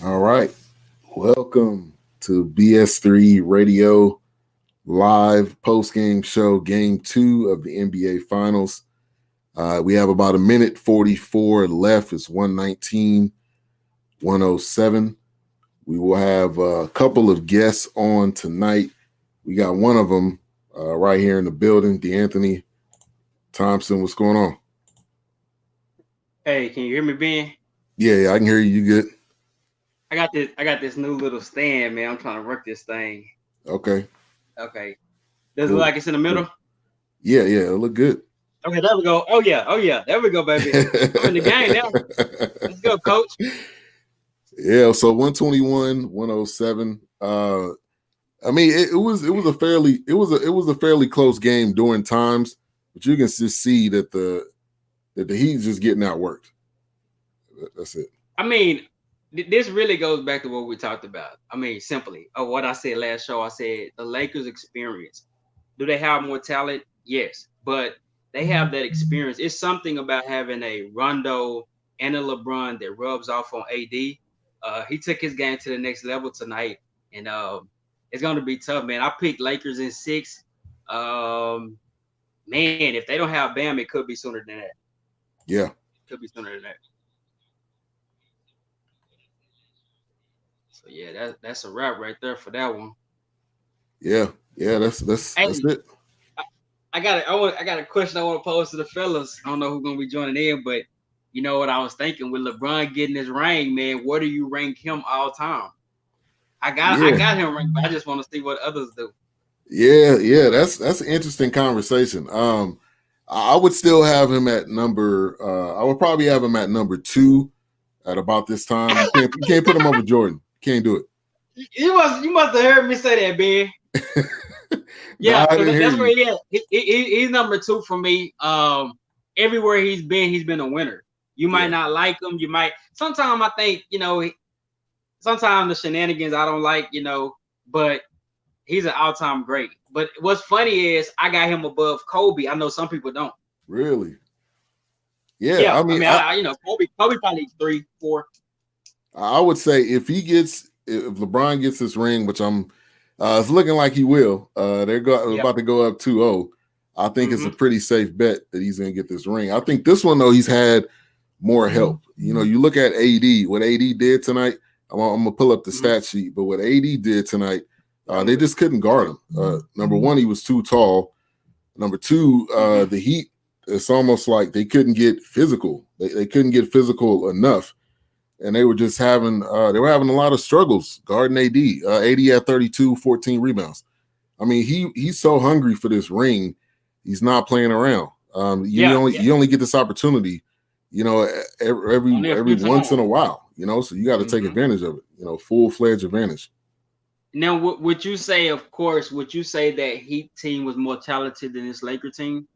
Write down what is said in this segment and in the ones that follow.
All right. Welcome to BS3 Radio live post-game show, game 2 of the NBA Finals. We have about a minute 44 left. It's 119-107. We will have a couple of guests on tonight. We got one of them right here in the building, DeAnthony Thompson. What's going on? Hey, can you hear me, Ben? Yeah, I can hear you. You good? I got this new little stand, man. I'm trying to work this thing. Okay. Does Cool. it look like it's in the middle? Yeah, it look good. Okay, there we go. Oh yeah. There we go, baby. I'm in the game now. Let's go, coach. Yeah, so 121-107. I mean, it was a fairly close game during times, but you can just see that the Heat's just getting outworked. That's it. I mean, this really goes back to what we talked about. I mean, simply, what I said last show. I said the Lakers' experience. Do they have more talent? Yes, but they have that experience. It's something about having a Rondo and a LeBron that rubs off on AD. He took his game to the next level tonight, and it's going to be tough, man. I picked Lakers in 6. Man, if they don't have Bam, it could be sooner than that. Yeah. Could be sooner than that. So yeah, that's a wrap right there for that one. Yeah, that's it. I got a question I want to pose to the fellas. I don't know who's gonna be joining in, but you know what I was thinking with LeBron getting his ring, man. Where do you rank him all time? I got him ranked, but I just want to see what others do. Yeah, that's an interesting conversation. I would still have him at number. I would probably have him at number 2 at about this time. You can't put him over Jordan. Can't do it. You must have heard me say that, Ben. Yeah, that's where he is. He's number 2 for me. Everywhere he's been a winner. You might not like him. You might. Sometimes I think, sometimes the shenanigans I don't like, but he's an all-time great. But what's funny is I got him above Kobe. I know some people don't. Really? Yeah. I mean, Kobe probably 3, 4. I would say if LeBron gets this ring, which it's looking like he will. They're about to go up 2-0. I think it's a pretty safe bet that he's going to get this ring. I think this one, though, he's had more help. You look at AD, what AD did tonight. I'm going to pull up the stat sheet, but what AD did tonight, they just couldn't guard him. Number 1, he was too tall. Number 2, the Heat, it's almost like they couldn't get physical. They couldn't get physical enough. And they were just having a lot of struggles guarding AD. AD had 32, 14 rebounds. I mean, he's so hungry for this ring, he's not playing around. You only get this opportunity, every once in a while, so you got to take advantage of it, full-fledged advantage. Now, would you say that Heat team was more talented than this Laker team?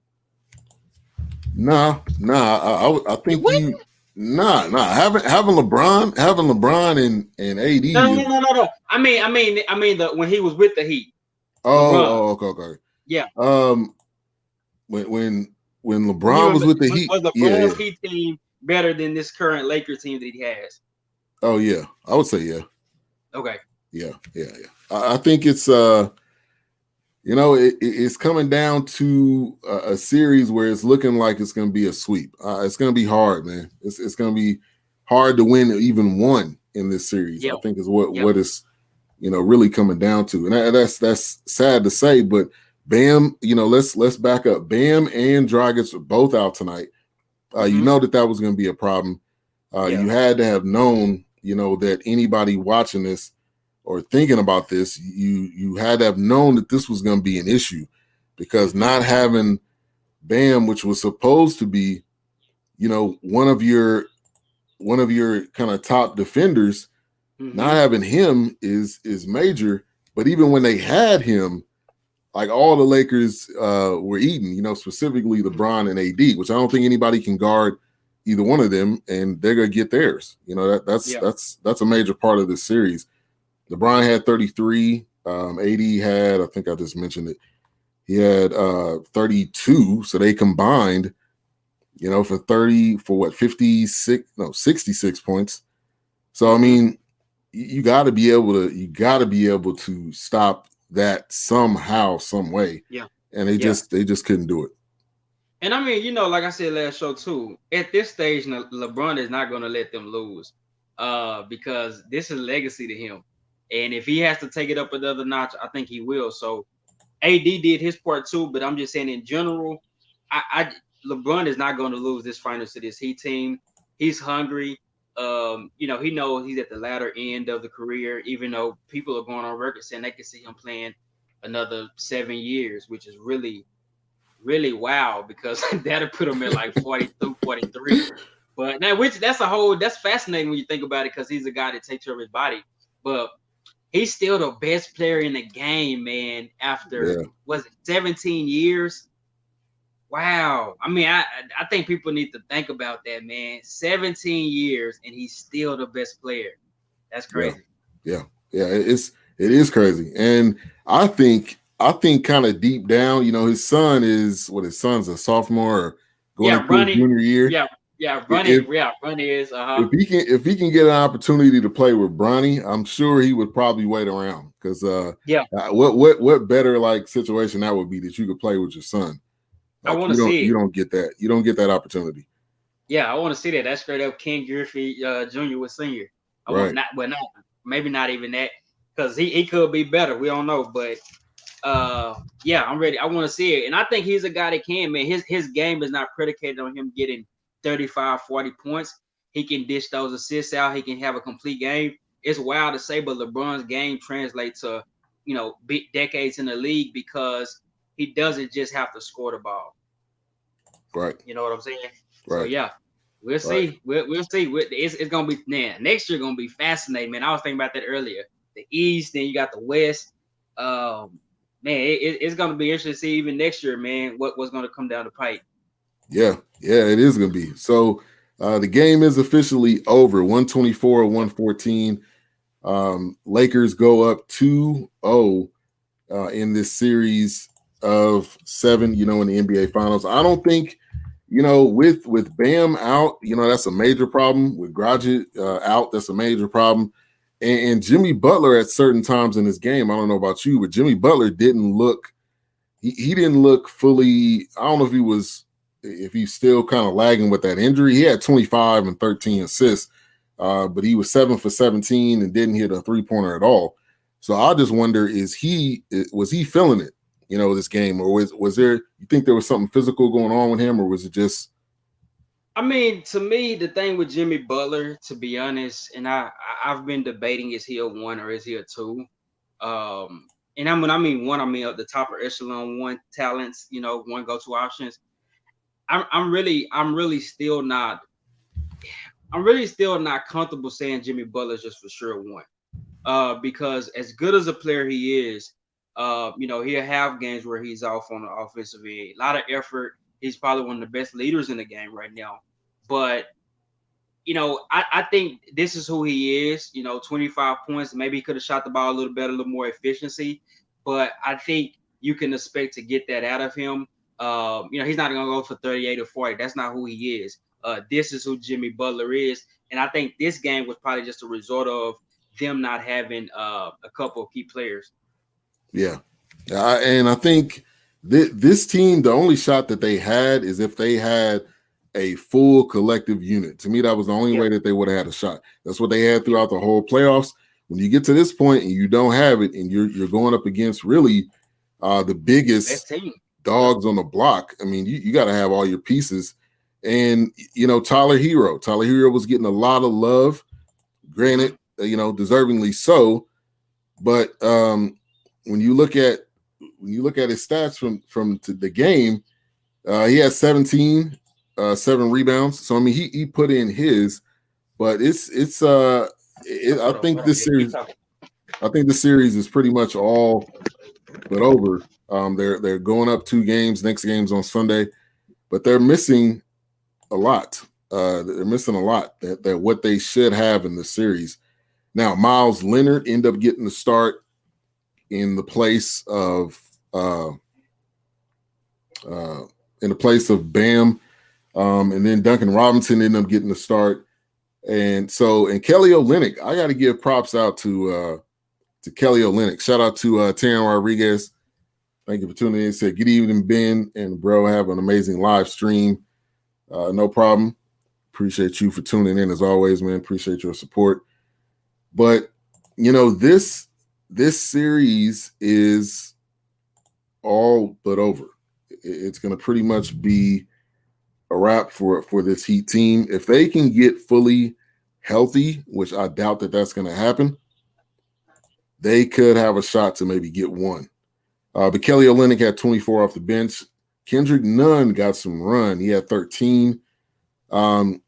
Nah. I think you. Nah. Having LeBron and AD. No. I mean when he was with the Heat. Okay. Yeah. When LeBron was with the Heat, was LeBron's Heat team better than this current Laker team that he has? Oh yeah, I would say yeah. Okay. Yeah. I think it's it's coming down to a series where it's looking like it's going to be a sweep. It's going to be hard, man. It's going to be hard to win even one in this series. Yep. I think is what is really coming down to, and that's sad to say, but Bam, let's back up. Bam and Dragic are both out tonight. You know that was going to be a problem. You had to have known, that anybody watching this or thinking about this, you had to have known that this was going to be an issue, because not having Bam, which was supposed to be, one of your kind of top defenders, not having him is major. But even when they had him, like all the Lakers were eating, specifically LeBron and AD, which I don't think anybody can guard either one of them, and they're gonna get theirs. That's a major part of this series. LeBron had 33. AD had, I think I just mentioned it, he had 32. So they combined, for 66 points. So I mean, you got to be able to stop that somehow, some way. Yeah. And they just couldn't do it. And I mean, like I said last show too, at this stage, LeBron is not going to let them lose, because this is legacy to him. And if he has to take it up another notch, I think he will. So AD did his part too, but I'm just saying in general, LeBron is not going to lose this finals to this Heat team. He's hungry. He knows he's at the latter end of the career, even though people are going on record saying they can see him playing another 7 years, which is really, really wow, because that'll put him at like 42, 43. But now, that's fascinating when you think about it, because he's a guy that takes care of his body. But he's still the best player in the game, man, after, was it 17 years? Wow. I mean, I think people need to think about that, man. 17 years, and he's still the best player. That's crazy. Yeah. It is crazy. And I think kind of deep down, his son's a sophomore or going into his junior year. Bronny is. If he can get an opportunity to play with Bronny, I'm sure he would probably wait around, because what better like situation that would be, that you could play with your son. Like, I want to see it. You don't get that. You don't get that opportunity. Yeah, I want to see that. That's straight up Ken Griffey Jr. with senior. Maybe not even that, because he could be better. We don't know, but I'm ready. I want to see it, and I think he's a guy that can, man. His game is not predicated on him getting 35, 40 points. He can dish those assists out. He can have a complete game. It's wild to say, but LeBron's game translates to, decades in the league, because he doesn't just have to score the ball. Right. You know what I'm saying? Right. So we'll see. We'll see. It's gonna be, man. Next year gonna be fascinating, man. I was thinking about that earlier. The East, then you got the West. Man, it's gonna be interesting to see even next year, man, what's gonna come down the pipe. Yeah, it is gonna be. So the game is officially over. 124-114. Lakers go up 2-0 in this series of 7, in the NBA Finals. I don't think, with Bam out, that's a major problem. With Gragic out, that's a major problem. And Jimmy Butler at certain times in this game, I don't know about you, but Jimmy Butler didn't look, he didn't look fully, I don't know if he's still kind of lagging with that injury. He had 25 and 13 assists, but he was 7 for 17 and didn't hit a three-pointer at all. So I just wonder, was he feeling it, this game, or was there, you think there was something physical going on with him, or was it just? I mean, to me, the thing with Jimmy Butler, to be honest, and I've been debating, is he a 1 or is he a 2? And when I mean 1, I mean at the top of echelon 1 talents, 1 go-to options. I'm really still not comfortable saying Jimmy Butler's just for sure 1. Because as good as a player he is, he'll have games where he's off on the offensive end. A lot of effort. He's probably one of the best leaders in the game right now. But, I think this is who he is. 25 points. Maybe he could have shot the ball a little better, a little more efficiency. But I think you can expect to get that out of him. He's not going to go for 38 or 40. That's not who he is. This is who Jimmy Butler is. And I think this game was probably just a result of them not having a couple of key players. Yeah. And I think this team, the only shot that they had is if they had a full collective unit. To me, that was the only way that they would have had a shot. That's what they had throughout the whole playoffs. When you get to this point and you don't have it, and you're going up against really the biggest dogs on the block, I mean, you got to have all your pieces. And, Tyler Hero was getting a lot of love, granted, deservingly so. But when you look at his stats from the game, he had 17, 7 rebounds. So I mean, he put in his, but I think this series is pretty much all but over. They're going up 2 games. Next game's on Sunday, but they're missing a lot. They're missing a lot that what they should have in the series. Now, Miles Leonard ended up getting the start in the place of Bam, and then Duncan Robinson ended up getting the start And Kelly Olynyk, I got to give props out to Kelly Olynyk. Shout out to Taryn Rodriguez. Thank you for tuning in. Said, good evening, Ben and bro. Have an amazing live stream. No problem. Appreciate you for tuning in as always, man. Appreciate your support. But, this series is all but over. It's going to pretty much be a wrap for this Heat team. If they can get fully healthy, which I doubt that that's going to happen, they could have a shot to maybe get one. But Kelly Olynyk had 24 off the bench. Kendrick Nunn got some run. He had 13. And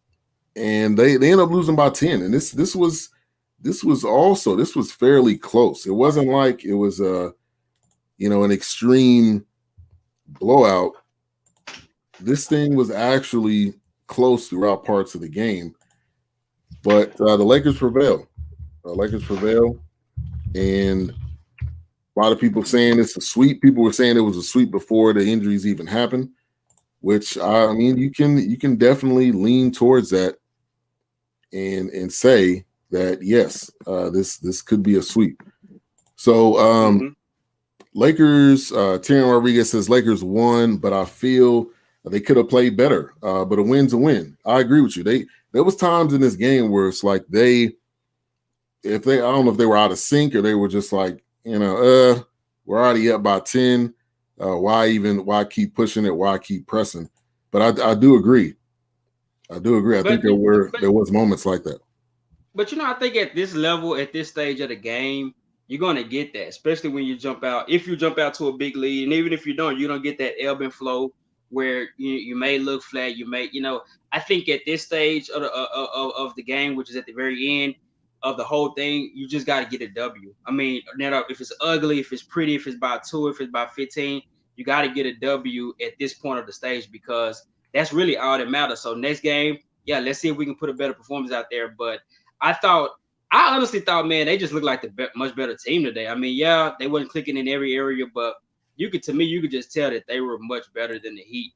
they ended up losing by 10. And this was fairly close. It wasn't like it was an extreme blowout. This thing was actually close throughout parts of the game. But the Lakers prevail. And a lot of people saying it's a sweep. People were saying it was a sweep before the injuries even happened, which you can definitely lean towards that and say that yes, this could be a sweep. So Lakers, Taryn Rodriguez says Lakers won, but I feel they could have played better. But a win's a win. I agree with you. There was times in this game where it's like I don't know if they were out of sync or they were just like, we're already up by 10. Why keep pushing it? Why keep pressing? But I do agree. I think there was moments like that. But I think at this level, at this stage of the game, you're going to get that, especially when you jump out. If you jump out to a big lead, and even if you don't get that ebb and flow where you may look flat. You may, I think at this stage of the game, which is at the very end of the whole thing, you just got to get a W. I mean, if it's ugly, if it's pretty, if it's by 2, if it's by 15, you got to get a W at this point of the stage because that's really all that matters. So next game, let's see if we can put a better performance out there. But I honestly thought, man, they just looked like the much better team today. I mean, they wasn't clicking in every area, but you could just tell that they were much better than the Heat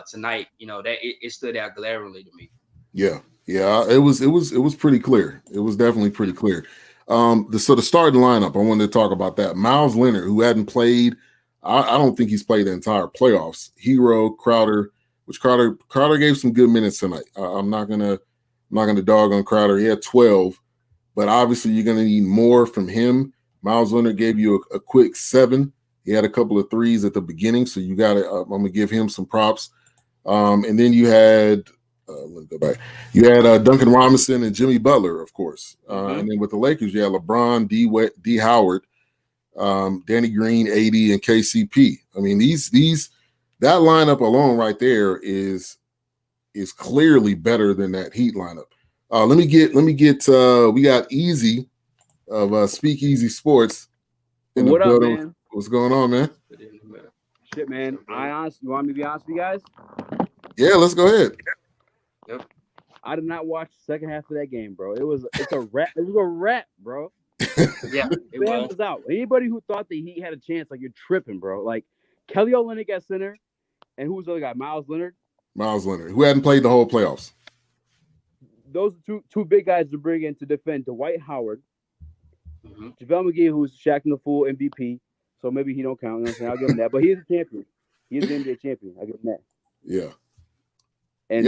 tonight. That it stood out glaringly to me. Yeah, it was pretty clear. It was definitely pretty clear. The starting lineup, I wanted to talk about that. Miles Leonard, who hadn't played, I don't think he's played the entire playoffs. Hero, Crowder, which Crowder gave some good minutes tonight. I'm not gonna dog on Crowder. He had 12, but obviously you're gonna need more from him. Miles Leonard gave you a quick 7. He had a couple of threes at the beginning, so you got to. I'm gonna give him some props. And then you had. Let me go back. You had Duncan Robinson and Jimmy Butler, of course. And then with the Lakers, you had LeBron, D. Howard, Danny Green, AD, and KCP. I mean, that lineup alone right there is clearly better than that Heat lineup. Let me get. We got Easy of Speakeasy Sports in what the up, building. Man? What's going on, man? Shit, man. You want me to be honest with you guys? Yeah, let's go ahead. Yep. I did not watch the second half of that game, bro. It's a wrap. It was a wrap, bro. Yeah, it was out. Anybody who thought that he had a chance, like, you're tripping, bro. Like Kelly Olynyk at center, and who was the other guy? Miles Leonard, who hadn't played the whole playoffs. Those are two big guys to bring in to defend Dwight Howard, JaVale McGee, who's Shaq the Fool MVP. So maybe he don't count. You know what I'm saying? I'll give him that. But he's a champion. He's an NBA champion. I'll give him that. Yeah. And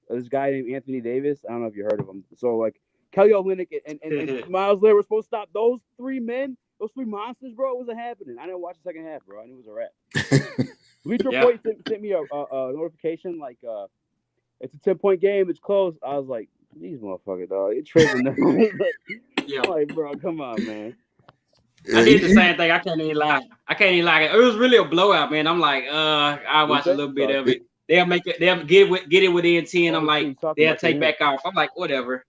this guy named Anthony Davis. I don't know if you heard of him. So like Kelly Olynyk and Miles Leonard were supposed to stop those 3 men, those 3 monsters, bro. It wasn't happening. I didn't watch the second half, bro. I knew it was a wrap. Bleacher Report sent me a notification like it's a 10-point game. It's close. I was like, these motherfuckers, dog. You're tripping. I'm like, bro, come on, man. I did the same thing. I can't even lie. It was really a blowout, man. I'm like, I'll watch a little bit of it. They'll make it. They'll get it within 10. I'm like, they'll take back off. I'm like, whatever.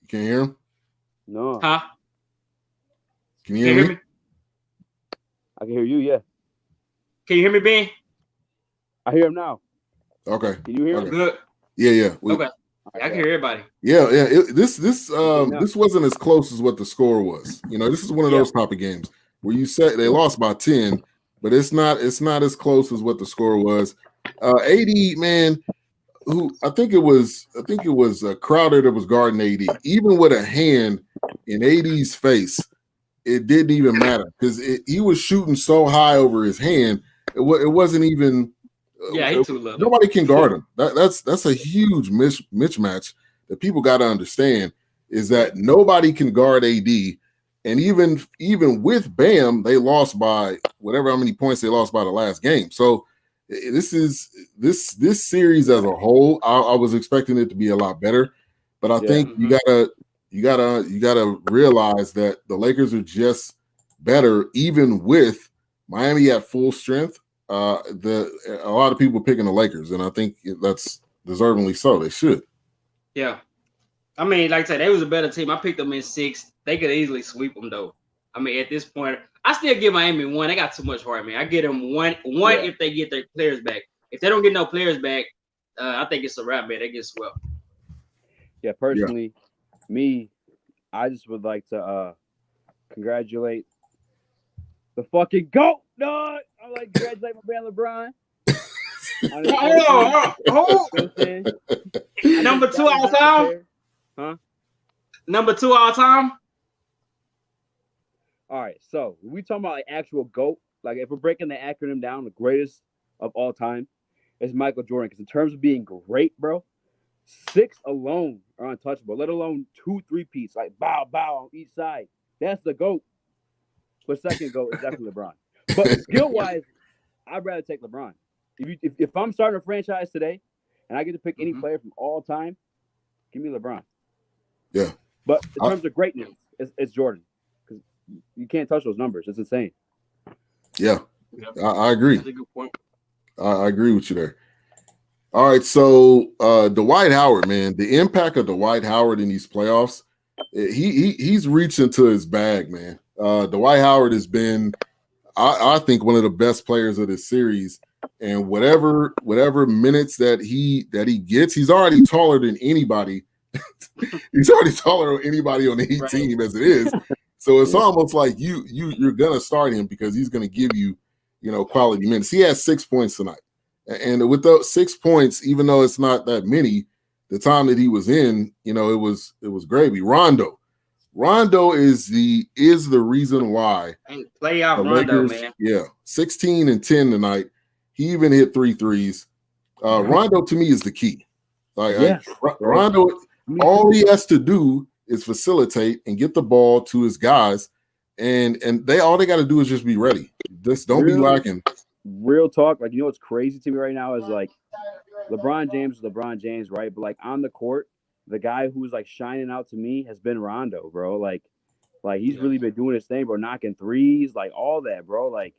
You can hear him? No. Huh? Can you hear me? I can hear you. Yeah. Can you hear me, Ben? I hear him now. Okay. Can you hear me? Good. Yeah. Okay. I can hear everybody. Yeah. This wasn't as close as what the score was. This is one of those type of games where you say they lost by 10, but it's not as close as what the score was. AD, man, who I think it was Crowder that was guarding AD. Even with a hand in AD's face, it didn't even matter because he was shooting so high over his hand. It wasn't even. Yeah, he too low. Nobody can guard him. That's a huge mismatch that people got to understand. Is that nobody can guard AD, and even with Bam, they lost by how many points they lost by the last game. So this series as a whole, I was expecting it to be a lot better, but I think you gotta realize that the Lakers are just better, even with Miami at full strength. A lot of people picking the Lakers, and I think that's deservingly so. They should. Yeah. I mean, like I said, they was a better team. I picked them in 6. They could easily sweep them, though. I mean, at this point, I still give Miami 1. They got too much heart, man. I get them one if they get their players back. If they don't get no players back, I think it's a wrap, man. They get swept. Yeah, personally, me, I just would like to congratulate the fucking GOAT, dog. I like to congratulate my man LeBron. Number 2 all time? Huh? Number 2 all time? All right, so we talking about like actual GOAT. Like if we're breaking the acronym down, the greatest of all time is Michael Jordan. Because in terms of being great, bro, 6 alone are untouchable. Let alone 2 3-peats, like bow on each side. That's the GOAT. But second GOAT is definitely LeBron. But skill wise, I'd rather take LeBron. If I'm starting a franchise today, and I get to pick any player from all time, give me LeBron. Yeah. But in terms of greatness, it's Jordan. Because you can't touch those numbers. It's insane. Yeah. I agree. That's a good point. I agree with you there. All right. So Dwight Howard, man, the impact of Dwight Howard in these playoffs, he's reaching to his bag, man. Dwight Howard has been, I think, one of the best players of this series. And whatever minutes that he gets, he's already taller than anybody. He's already taller than anybody on the Heat team as it is. So it's almost like you're gonna start him because he's gonna give you, quality minutes. He had 6 points tonight, and with those 6 points, even though it's not that many, the time that he was in, it was gravy. Rondo is the reason why. And playoff Rondo, Lakers, man. Yeah, 16 and 10 tonight. He even hit 3 threes. Rondo to me is the key. Rondo, all he has to do is facilitate and get the ball to his guys, and all they got to do is just be ready. Just don't be lacking. Real talk, like what's crazy to me right now is like LeBron James is LeBron James, right? But like on the court, the guy who's like shining out to me has been Rondo, bro. Like he's really been doing his thing, bro. Knocking threes, like all that, bro. Like.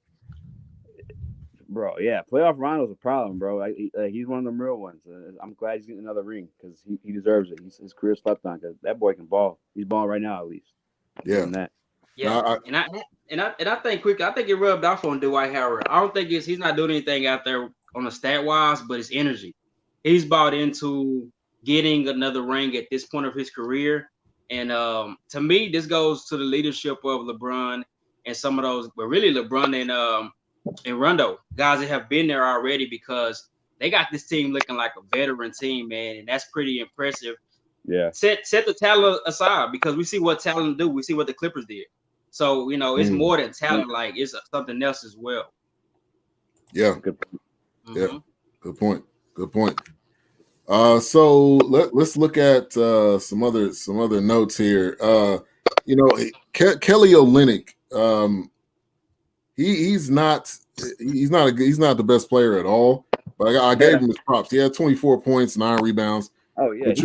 Bro, yeah, playoff Rondo's a problem, bro. He's one of them real ones. I'm glad he's getting another ring because he deserves it. His career slept on because that boy can ball. He's balling right now, at least. Yeah, and I think quickly, I think it rubbed off on Dwight Howard. I don't think he's not doing anything out there on the stat wise, but his energy. He's bought into getting another ring at this point of his career, and to me, this goes to the leadership of LeBron and some of those, but really LeBron and Rondo, guys that have been there already, because they got this team looking like a veteran team, man, and that's pretty impressive. Yeah. Set the talent aside because we see what talent do. We see what the Clippers did. So, it's more than talent. Like, it's something else as well. Yeah. Yeah. Good point. So let's look at some other notes here. Kelly Olynyk, he's not the best player at all, but I gave him his props. He had 24 points, 9 rebounds. Oh yeah, but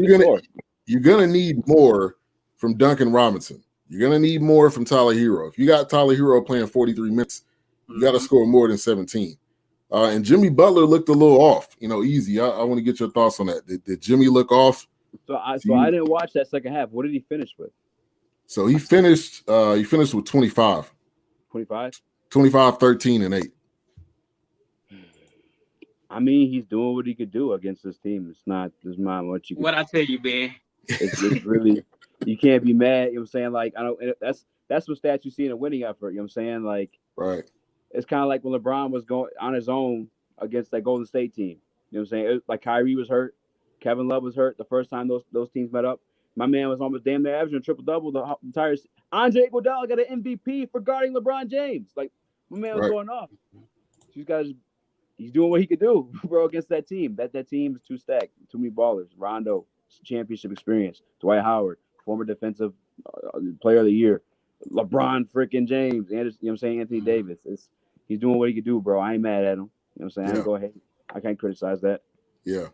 you're gonna need more from Duncan Robinson. You're gonna need more from Tyler Hero. If you got Tyler Hero playing 43 minutes, you got to score more than 17. And Jimmy Butler looked a little off. Easy. I want to get your thoughts on that. Did Jimmy look off? So I didn't watch that second half. What did he finish with? So he finished with 25. 25? 25, 13, and 8. I mean, he's doing what he could do against this team. There's not much you can. What I tell you, Ben. It's really, you can't be mad. You know what I'm saying? Like, I don't. That's what stats you see in a winning effort. You know what I'm saying? Like, right. It's kind of like when LeBron was going on his own against that Golden State team. You know what I'm saying? Like Kyrie was hurt. Kevin Love was hurt the first time those teams met up. My man was almost damn near averaging a triple-double the entire. Andre Iguodala got an MVP for guarding LeBron James. Like, my man was going off. He's doing what he could do, bro, against that team. That team is too stacked. Too many ballers. Rondo, championship experience. Dwight Howard, former defensive player of the year. LeBron freaking James. You know what I'm saying? Anthony Davis. He's doing what he could do, bro. I ain't mad at him. You know what I'm saying? I ain't go ahead. I can't criticize that. Yeah.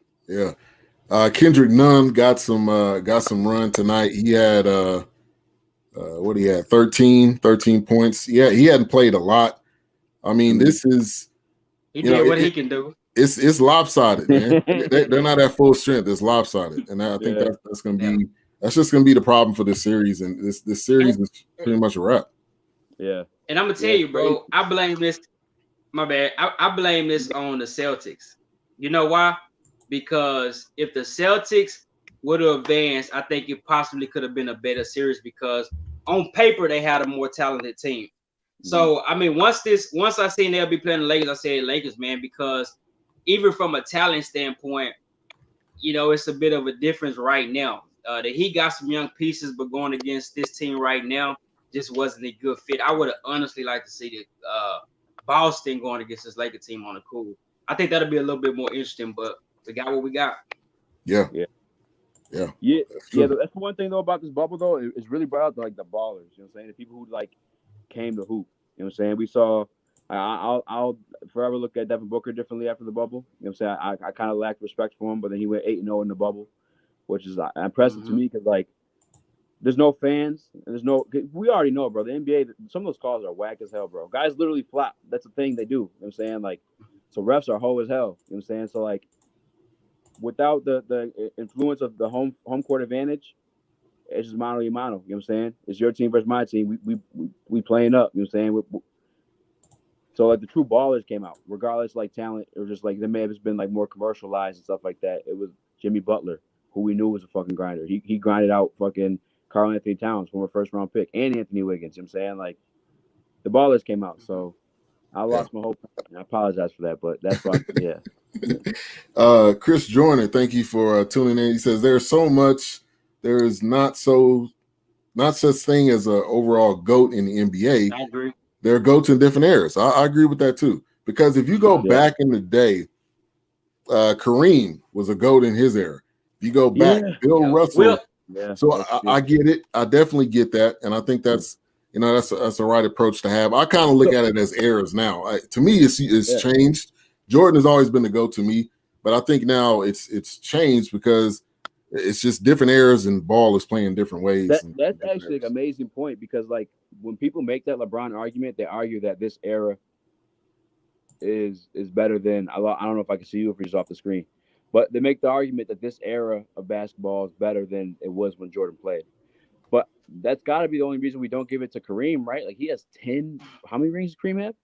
Kendrick Nunn got some run tonight. He had 13 points. Yeah, he hadn't played a lot. I mean, this is he did what he can do. It's lopsided, man. They're not at full strength. It's lopsided, and I think that's going to be that's just going to be the problem for this series. And this series is pretty much a wrap. Yeah, and I'm gonna tell you, bro. I blame this. My bad. I blame this on the Celtics. You know why? Because if the Celtics would have advanced, I think it possibly could have been a better series because on paper they had a more talented team. So I mean, once I seen they'll be playing the Lakers, I said Lakers, man, because even from a talent standpoint, you know, it's a bit of a difference right now. That he got some young pieces, but going against this team right now just wasn't a good fit. I would have honestly liked to see the Boston going against this Lakers team on the cool. I think that'll be a little bit more interesting, but we got what we got. Yeah. That's the one thing though about this bubble though. It's really brought out the ballers. You know what I'm saying? The people who came to hoop. You know what I'm saying? We saw. I'll forever look at Devin Booker differently after the bubble. You know what I'm saying? I kind of lacked respect for him, but then he went 8-0 in the bubble, which is impressive to me because there's no fans and there's no. We already know, bro. The NBA, some of those calls are whack as hell, bro. Guys literally flop. That's the thing they do. You know what I'm saying? So refs are hoe as hell. You know what I'm saying? So without the influence of the home court advantage, it's just mano y mano. You know what I'm saying? It's your team versus my team. We playing up. You know what I'm saying? So the true ballers came out, regardless talent or just they may have just been more commercialized and stuff like that. It was Jimmy Butler, who we knew was a fucking grinder. He grinded out fucking Karl Anthony Towns, former first round pick, and Anthony Wiggins. You know what I'm saying? The ballers came out. So I lost my hope. I apologize for that, but that's why. Yeah. Chris Joyner, thank you for tuning in. He says there's so much. There is not such thing as an overall GOAT in the NBA. I agree. There are GOATs in different eras. I agree with that too. Because if you go back in the day, Kareem was a GOAT in his era. If you go back, Bill Russell. So I get it. I definitely get that, and I think that's a right approach to have. I kind of look at it as eras now. To me, it's changed. Jordan has always been the GOAT to me, but I think now it's changed because it's just different eras and ball is playing different ways. That's actually an amazing point because when people make that LeBron argument, they argue that this era is better than. I don't know if I can see you if you're just off the screen, but they make the argument that this era of basketball is better than it was when Jordan played. But that's got to be the only reason we don't give it to Kareem, right? He has 10. How many rings does Kareem have?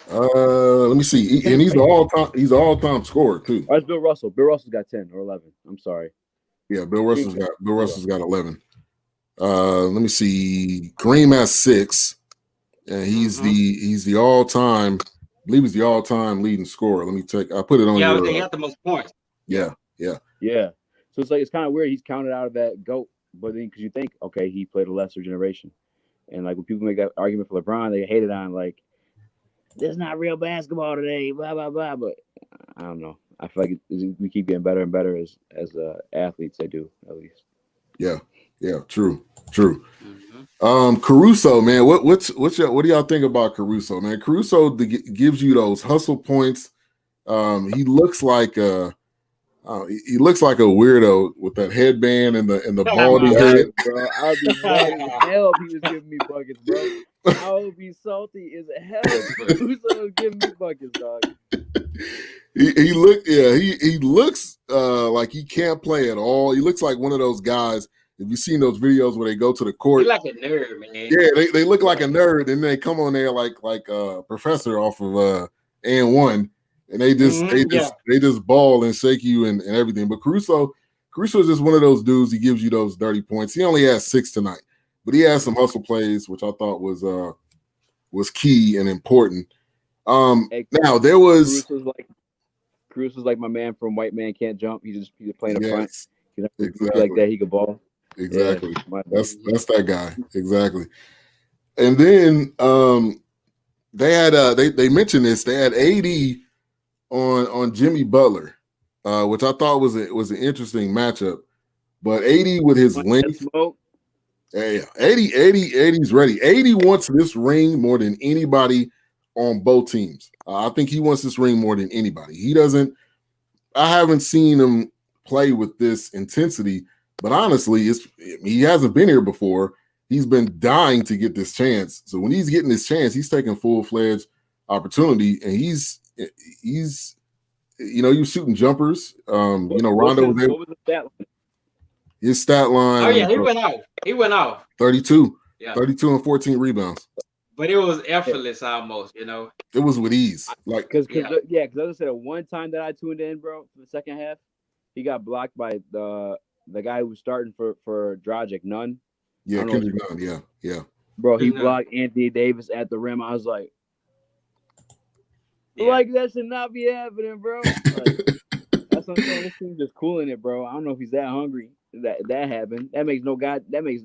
Let me see. And he's the all-time scorer too. Oh, that's Bill Russell. Bill Russell's got 10 or 11. I'm sorry. Yeah, Bill Russell's got 11. Let me see. Kareem has 6, and he's the all-time. I believe he's the all-time leading scorer. Let me take. I put it on. Yeah, he had the most points. Yeah. So it's kind of weird. He's counted out of that GOAT, but then because you think, okay, he played a lesser generation, and when people make that argument for LeBron, they hate it on this is not real basketball today, blah blah blah. But I don't know. I feel like we keep getting better and better as athletes. They do at least. Yeah. True. Caruso, man. What do y'all think about Caruso, man? Caruso gives you those hustle points. He looks like a weirdo with that headband and the baldy head. Bro, I'll be mad as hell if he was giving me buckets, bro. I would be salty as hell if Caruso was giving me buckets, dog. He looks like he can't play at all. He looks like one of those guys. If you've seen those videos where they go to the court, he's like a nerd, man. Yeah, they look like a nerd, and they come on there like a professor off of and one, and they just ball and shake you and everything. But Caruso is just one of those dudes. He gives you those dirty points. He only has 6 tonight, but he has some hustle plays, which I thought was key and important. Now there was Cruz was like my man from White Man Can't Jump. He's playing up front. Exactly. Like that, he could ball. Exactly. Yeah, that's that guy. Exactly. And then they had they mentioned this. They had AD on Jimmy Butler, which I thought was an interesting matchup. But AD with his length, yeah, 80's ready. 80 wants this ring more than anybody on both teams. I think he wants this ring more than anybody. He doesn't. I haven't seen him play with this intensity, but honestly, he hasn't been here before. He's been dying to get this chance. So when he's getting this chance, he's taking full-fledged opportunity, and he's he was shooting jumpers. Rondo was there. What was the stat line? His stat line. Oh yeah, he went off. 32. Yeah. 32 and 14 rebounds. But it was effortless almost, It was with ease. Because as I said, one time that I tuned in, bro, for the second half, he got blocked by the guy who was starting for Dragic, Nunn. Yeah, Kendrick Nunn, yeah. Bro, he blocked Anthony Davis at the rim. I was like, that should not be happening, bro. That's what I'm saying. This team's just cooling it, bro. I don't know if he's that hungry. That happened. That makes no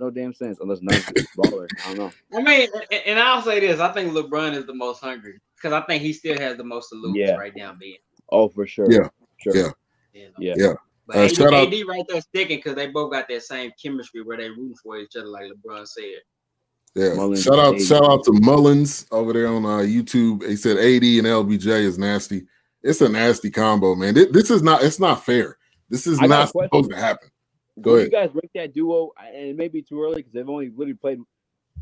damn sense unless Nunn's a baller. I don't know. I mean, and I'll say this: I think LeBron is the most hungry because I think he still has the most to lose right now, being. Oh, for sure. Yeah, sure. Yeah. But AD right there sticking because they both got that same chemistry where they root for each other, like LeBron said. Yeah. Mullins, shout out to Mullins over there on YouTube. He said AD and LBJ is nasty. It's a nasty combo, man. This is not. It's not fair. This is not supposed to happen. Go ahead. You guys rank that duo, and it may be too early because they've only literally played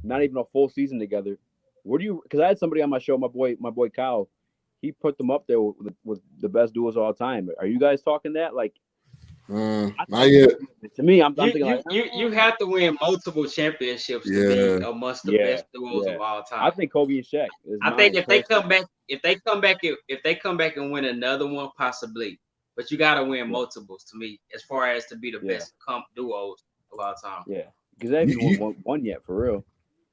not even a full season together. Where do you? Because I had somebody on my show, my boy Kyle. He put them up there with the best duos of all time. Are you guys talking that? Like, not yet. To me, I'm thinking you have to win multiple championships to be amongst the best duos of all time. I think Kobe and Shaq. I think if they come back and win another one, possibly. But you got to win multiples to me, as far as to be the best duos of all time. Yeah, because they haven't won one yet, for real.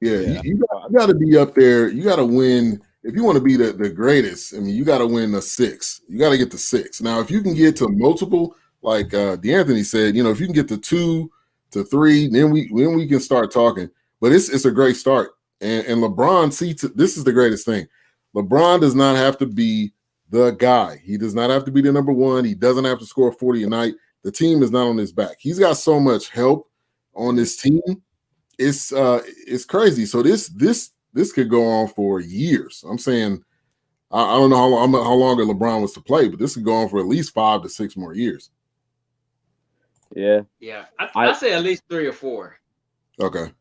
Yeah. You got to be up there. You got to win. If you want to be the greatest, I mean, you got to win the 6. You got to get the 6. Now, if you can get to multiple, like D'Anthony said, if you can get to 2 to 3, then we can start talking. But it's a great start. And LeBron, this is the greatest thing. LeBron does not have to be the guy. He does not have to be the number one. He doesn't have to score 40 a night. The team is not on his back. He's got so much help on this team. It's crazy. So this could go on for years. I'm saying I don't know how long LeBron was to play, but this could go on for at least 5 to 6 more years. Yeah. Yeah. I say at least 3 or 4. Okay.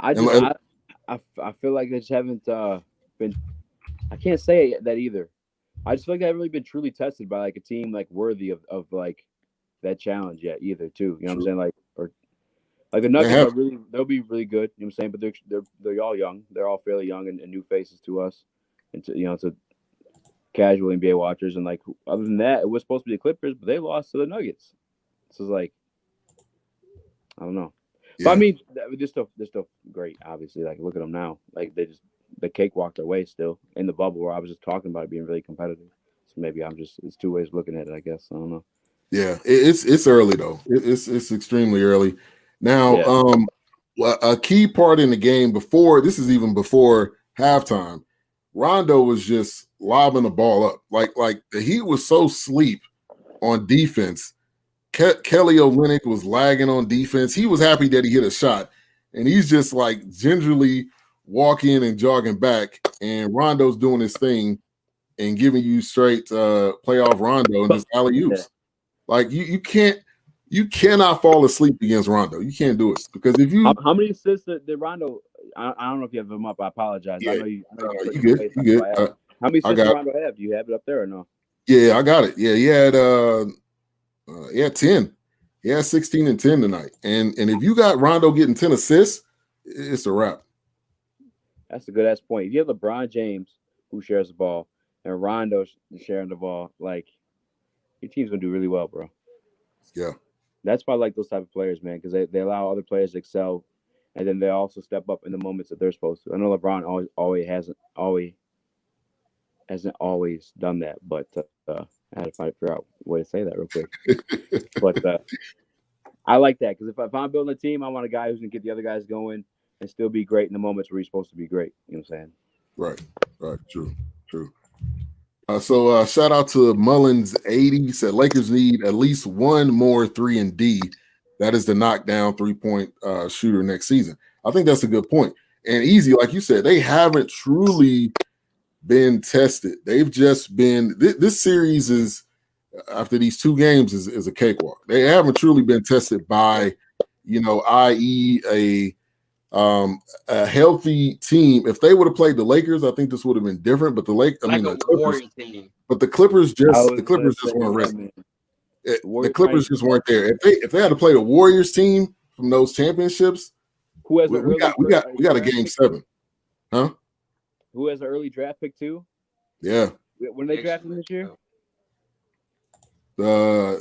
I feel like they just haven't been. I can't say that either. I just feel like they haven't really been truly tested by like a team like worthy of like that challenge yet either too. You know what I'm saying? Like the Nuggets they'll be really good. You know what I'm saying? But they're all young. They're all fairly young and new faces to us, and to casual NBA watchers. And like other than that, it was supposed to be the Clippers, but they lost to the Nuggets. So it's like I don't know. Yeah. But I mean, they're still great. Obviously, like look at them now. Like the cake walked their way still in the bubble where I was just talking about it being really competitive. So maybe it's 2 ways of looking at it, I guess. I don't know. Yeah, it's early though. It's extremely early. Now, a key part in the game before halftime, Rondo was just lobbing the ball up. Like the Heat was so sleep on defense. Kelly Olynyk was lagging on defense. He was happy that he hit a shot, and he's just like gingerly walking and jogging back, and Rondo's doing his thing and giving you straight playoff Rondo and his alley-oops. Yeah. Like you cannot fall asleep against Rondo. You can't do it because if you how many assists did Rondo? I don't know if you have him up. I apologize. Yeah, I know you good. You good. How many assists did Rondo have? Do you have it up there or no? Yeah, I got it. Yeah, he had 10. He had 16 and 10 tonight. And if you got Rondo getting 10 assists, it's a wrap. That's a good ass point. If you have LeBron James who shares the ball and Rondo sharing the ball, like your team's gonna do really well, bro. Yeah. That's why I like those type of players, man, because they allow other players to excel, and then they also step up in the moments that they're supposed to. I know LeBron always hasn't always done that, but I had to figure out a way to say that real quick. But I like that because if I'm building a team, I want a guy who's gonna get the other guys going and still be great in the moments where he's supposed to be great. You know what I'm saying? Right. True. So shout out to Mullins 80. Said Lakers need at least one more 3-and-D. That is the knockdown 3-point shooter next season. I think that's a good point. And Easy, like you said, they haven't truly been tested. They've just been this series is after these 2 games is a cakewalk. They haven't truly been tested by, i.e. a healthy team. If they would have played the Lakers, I think this would have been different. But the Clippers team. But the Clippers just weren't ready. The Clippers just weren't there. If they had to play the Warriors team from those championships, we got a game 7, huh? Who has an early draft pick too? Yeah. When they drafted this year? I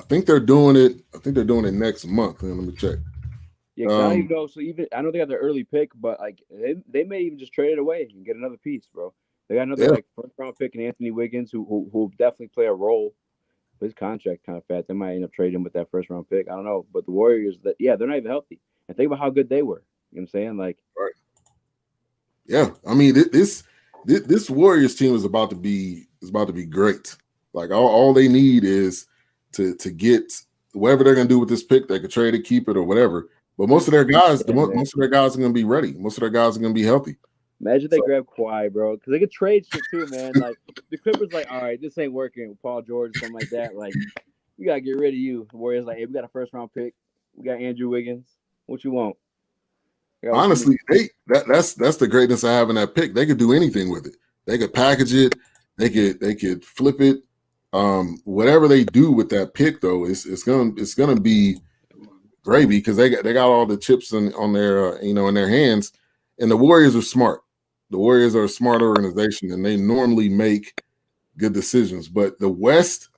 think they're doing it. I think they're doing it next month. Let me check. Yeah, I don't even know. So I know they got their early pick, but like they may even just trade it away and get another piece, bro. They got another first round pick in Anthony Wiggins, who will definitely play a role. His contract kind of fat. They might end up trading him with that first round pick. I don't know. But the Warriors, they're not even healthy. And think about how good they were. You know what I'm saying? Like, right. Yeah, I mean this Warriors team is about to be great. Like all they need is to get whatever they're gonna do with this pick. They could trade it, keep it, or whatever. But most of their guys, most of their guys are gonna be ready. Most of their guys are gonna be healthy. Imagine they grab Kawhi, bro, because they could trade shit too, man. Like the Clippers, like, all right, this ain't working with Paul George or something like that. Like, we gotta get rid of you. The Warriors, like, hey, we got a first round pick. We got Andrew Wiggins. What you want? Honestly, that's the greatness of having that pick. They could do anything with it. They could package it. They could flip it. Whatever they do with that pick, though, it's gonna be gravy because they got all the chips on their in their hands. And the Warriors are smart. The Warriors are a smart organization, and they normally make good decisions. But the West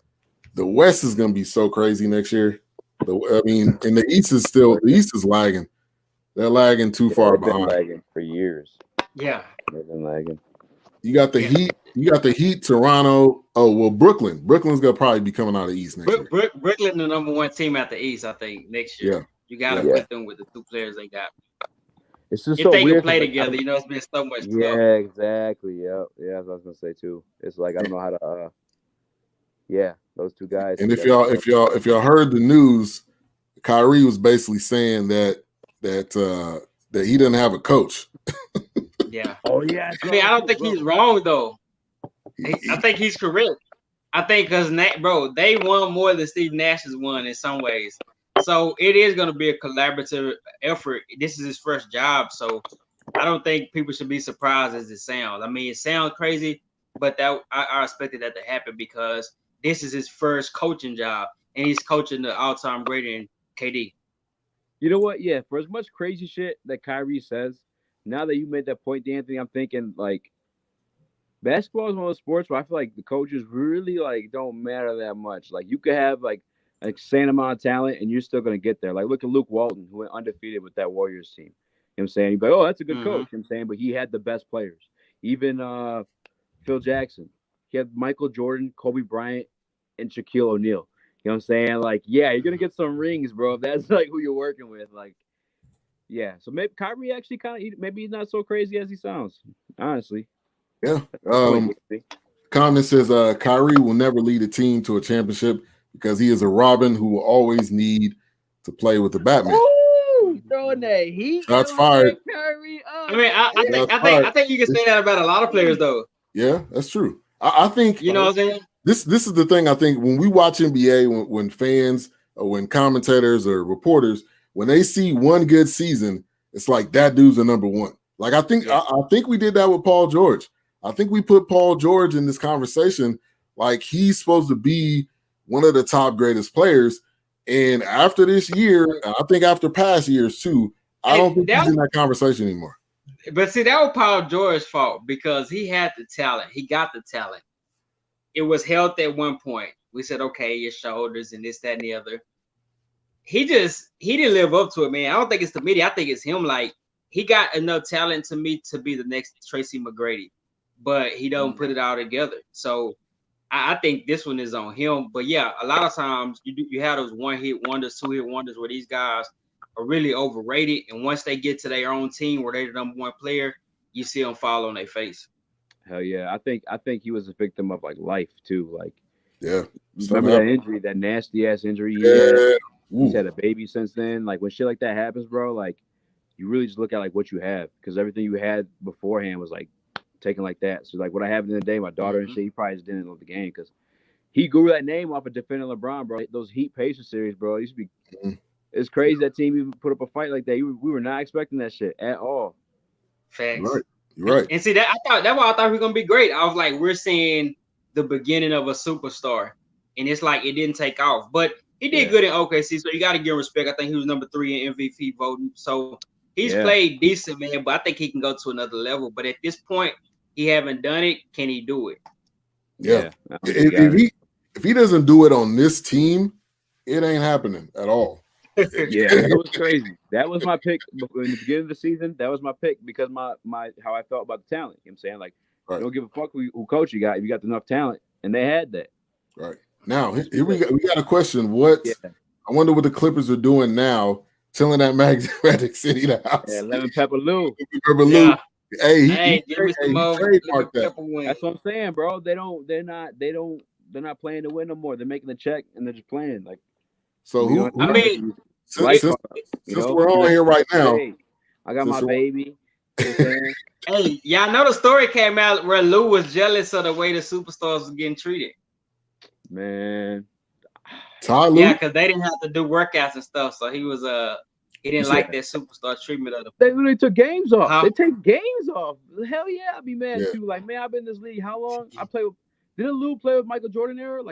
is going to be so crazy next year. And the East is lagging. They're lagging too far behind. Been lagging for years. Yeah, they've been lagging. You got the Heat. You got the Heat. Toronto. Oh well, Brooklyn. Brooklyn's going to probably be coming out of the East next year. Brooklyn, the number 1 team at the East, I think, next year. Yeah. You got to put them with the 2 players they got. It's just if so they weird can play together, it's been so much. Yeah, exactly. Yeah, that's what I was gonna say too. It's like I don't know how to. Those 2 guys. And if y'all heard the news, Kyrie was basically saying that he doesn't have a coach. Yeah. Oh yeah. I mean, I don't think he's wrong though. I think he's correct. I think because they won more than Steve Nash has won in some ways. So it is going to be a collaborative effort. This is his first job, so I don't think people should be surprised as it sounds. I mean, it sounds crazy, but I expected that to happen because this is his first coaching job, and he's coaching the all-time great in KD. You know what? Yeah, for as much crazy shit that Kyrie says, now that you made that point, Anthony, I'm thinking like basketball is one of those sports where I feel like the coaches really like don't matter that much. Like you could have like an insane amount of talent and you're still going to get there. Like look at Luke Walton, who went undefeated with that Warriors team. You know what I'm saying? You'd be like, oh, that's a good coach. You know what I'm saying? But he had the best players. Even Phil Jackson. He had Michael Jordan, Kobe Bryant, and Shaquille O'Neal. You know what I'm saying? Like, yeah, you're going to get some rings, bro. If that's like who you're working with. Like, yeah. So maybe Kyrie actually maybe he's not so crazy as he sounds, honestly. Yeah. Comment says Kyrie will never lead a team to a championship because he is a Robin who will always need to play with the Batman. Ooh, throwing that heat. Shots fired. Kyrie up. I mean, I think you can say that about a lot of players, though. Yeah, that's true. I think you know what I'm saying. This is the thing. I think when we watch NBA, when fans or when commentators or reporters, when they see one good season, it's like that dude's the number 1. Like I think we did that with Paul George. I think we put Paul George in this conversation like he's supposed to be one of the top greatest players. And after this year, I think after past years too, I don't think he's in that conversation anymore. But see, that was Paul George's fault because he had the talent. He got the talent. It was health at one point. We said, okay, your shoulders and this, that, and the other. He didn't live up to it, man. I don't think it's the media. I think it's him. Like, he got enough talent to me to be the next Tracy McGrady, but he don't put it all together. So I think this one is on him. But yeah, a lot of times you have those 1-hit wonders, 2-hit wonders where these guys are really overrated, and once they get to their own team where they're the number one player, you see them fall on their face. Hell yeah, I think he was a victim of like life too. Like, yeah, remember that injury, that nasty ass injury he had? He's had a baby since then. Like when shit like that happens, bro, like you really just look at like what you have, because everything you had beforehand was like taken like that. So like what I have in the day, my daughter and shit, he probably just didn't love the game because he grew that name off of defending LeBron, bro. Those Heat Pacers series, bro, it used to be. It's crazy that team even put up a fight like that. We were not expecting that shit at all. Facts. You're right. And see that that's why I thought we were gonna be great. I was like, we're seeing the beginning of a superstar, and it's like it didn't take off, but he did good in OKC, so you got to give him respect. I think he was number 3 in MVP voting, so he's played decent, man. But I think he can go to another level. But at this point, he haven't done it. Can he do it? Yeah. If he doesn't do it on this team, it ain't happening at all. Yeah, it was crazy. That was my pick in the beginning of the season. That was my pick because my how I felt about the talent. You know what I'm saying? Like, I don't give a fuck who coach you got if you got enough talent, and they had that. Right. Now here we got a question. I wonder what the Clippers are doing now, telling that Magic City the house. Yeah, Lemon Pepper Lou. Yeah. Hey, trademarked that. That's what I'm saying, bro. They're not playing to win no more. They're making the check and they're just playing. Like, so since we're on here right now, I got my baby. Hey, y'all know the story came out where Lou was jealous of the way the superstars was getting treated. Man, yeah, because they didn't have to do workouts and stuff, so he didn't like that superstar treatment of them. They literally took games off. They take games off. Hell yeah, I'd be mad too. Like, man, I've been in this league how long? I play with. Didn't Lou play with Michael Jordan era?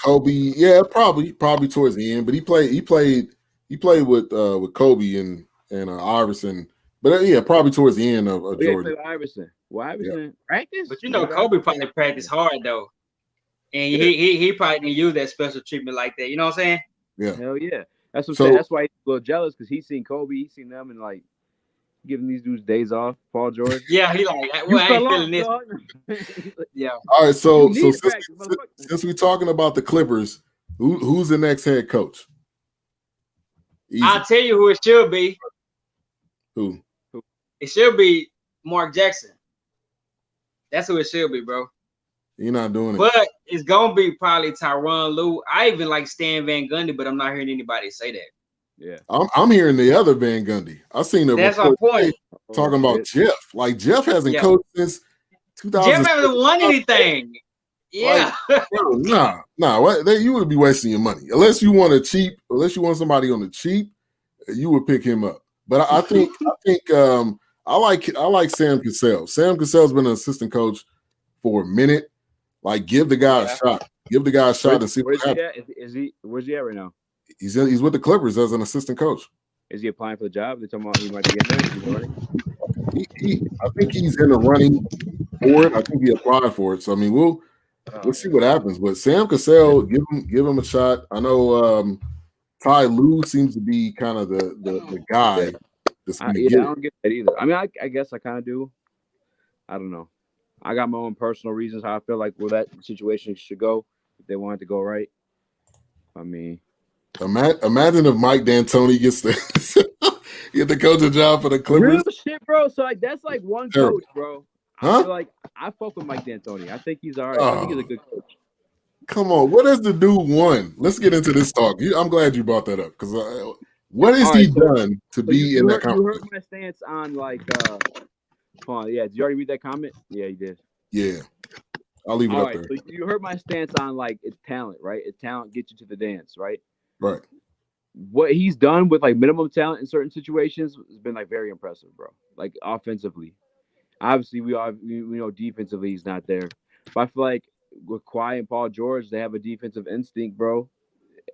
Kobe? Yeah, probably towards the end. But he played with Kobe and Iverson. But probably towards the end of Jordan. He played with Iverson. Well, Iverson practice. But Kobe probably practiced hard though. And he probably didn't use that special treatment like that. You know what I'm saying? Yeah. Hell yeah. That's what I'm saying. That's why he's a little jealous, because he's seen Kobe, he's seen them, and like giving these dudes days off. Paul George. Yeah, he like, well, I ain't feeling this. Yeah. All right, so since we're talking about the Clippers, who's the next head coach? Easy. I'll tell you who it should be. Who? It should be Mark Jackson. That's who it should be, bro. You're not doing it. But it's gonna be probably Tyronn Lue. I even like Stan Van Gundy, but I'm not hearing anybody say that. Yeah, I'm hearing the other Van Gundy. I've seen that's our point. Talking about Jeff. Like, Jeff hasn't coached since 2000. Jeff hasn't won anything. Yeah. Like, you would be wasting your money unless you want somebody on the cheap. You would pick him up. But I think I like Sam Cassell. Sam Cassell's been an assistant coach for a minute. Like, give the guy a shot. Give the guy a shot and see what happens. Where's he at right now? He's with the Clippers as an assistant coach. Is he applying for the job? They're talking about he might be getting there. I think he's in the running for it. I think he applied for it. So I mean, we'll see what happens. But Sam Cassell, give him a shot. I know Ty Lue seems to be kind of the guy. I don't get that either. I mean, I guess I kind of do. I don't know. I got my own personal reasons how I feel like that situation should go if they want it to go right. I mean, imagine if Mike D'Antoni gets the coaching job for the Clippers. Real shit, bro. So like that's like one coach, bro. Huh? I fuck with Mike D'Antoni. I think he's all right. I think he's a good coach. Come on, what has the dude won? Let's get into this talk. I'm glad you brought that up because what has he done to be in that conversation? You heard my stance on did you already read that comment? Yeah, you did. Yeah. I'll leave it up there. So you heard my stance on like it's talent, right? It's talent gets you to the dance, right? Right. What he's done with like minimum talent in certain situations has been like very impressive, bro. Like offensively. Obviously, we know defensively he's not there. But I feel like with Kawhi and Paul George, they have a defensive instinct, bro.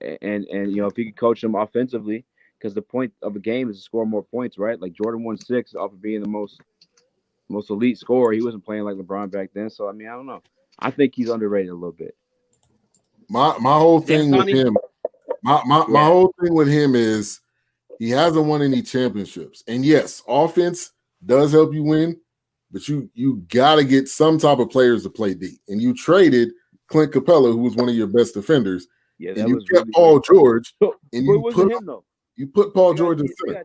And if he could coach them offensively, because the point of a game is to score more points, right? Like Jordan won 6 off of being the most elite scorer. He wasn't playing like LeBron back then. So I mean, I don't know. I think he's underrated a little bit. My whole thing with him, my whole thing with him is he hasn't won any championships. And yes, offense does help you win, but you got to get some type of players to play D. And you traded Clint Capella, who was one of your best defenders. Yeah, and you kept Paul George, and you put Paul George in center.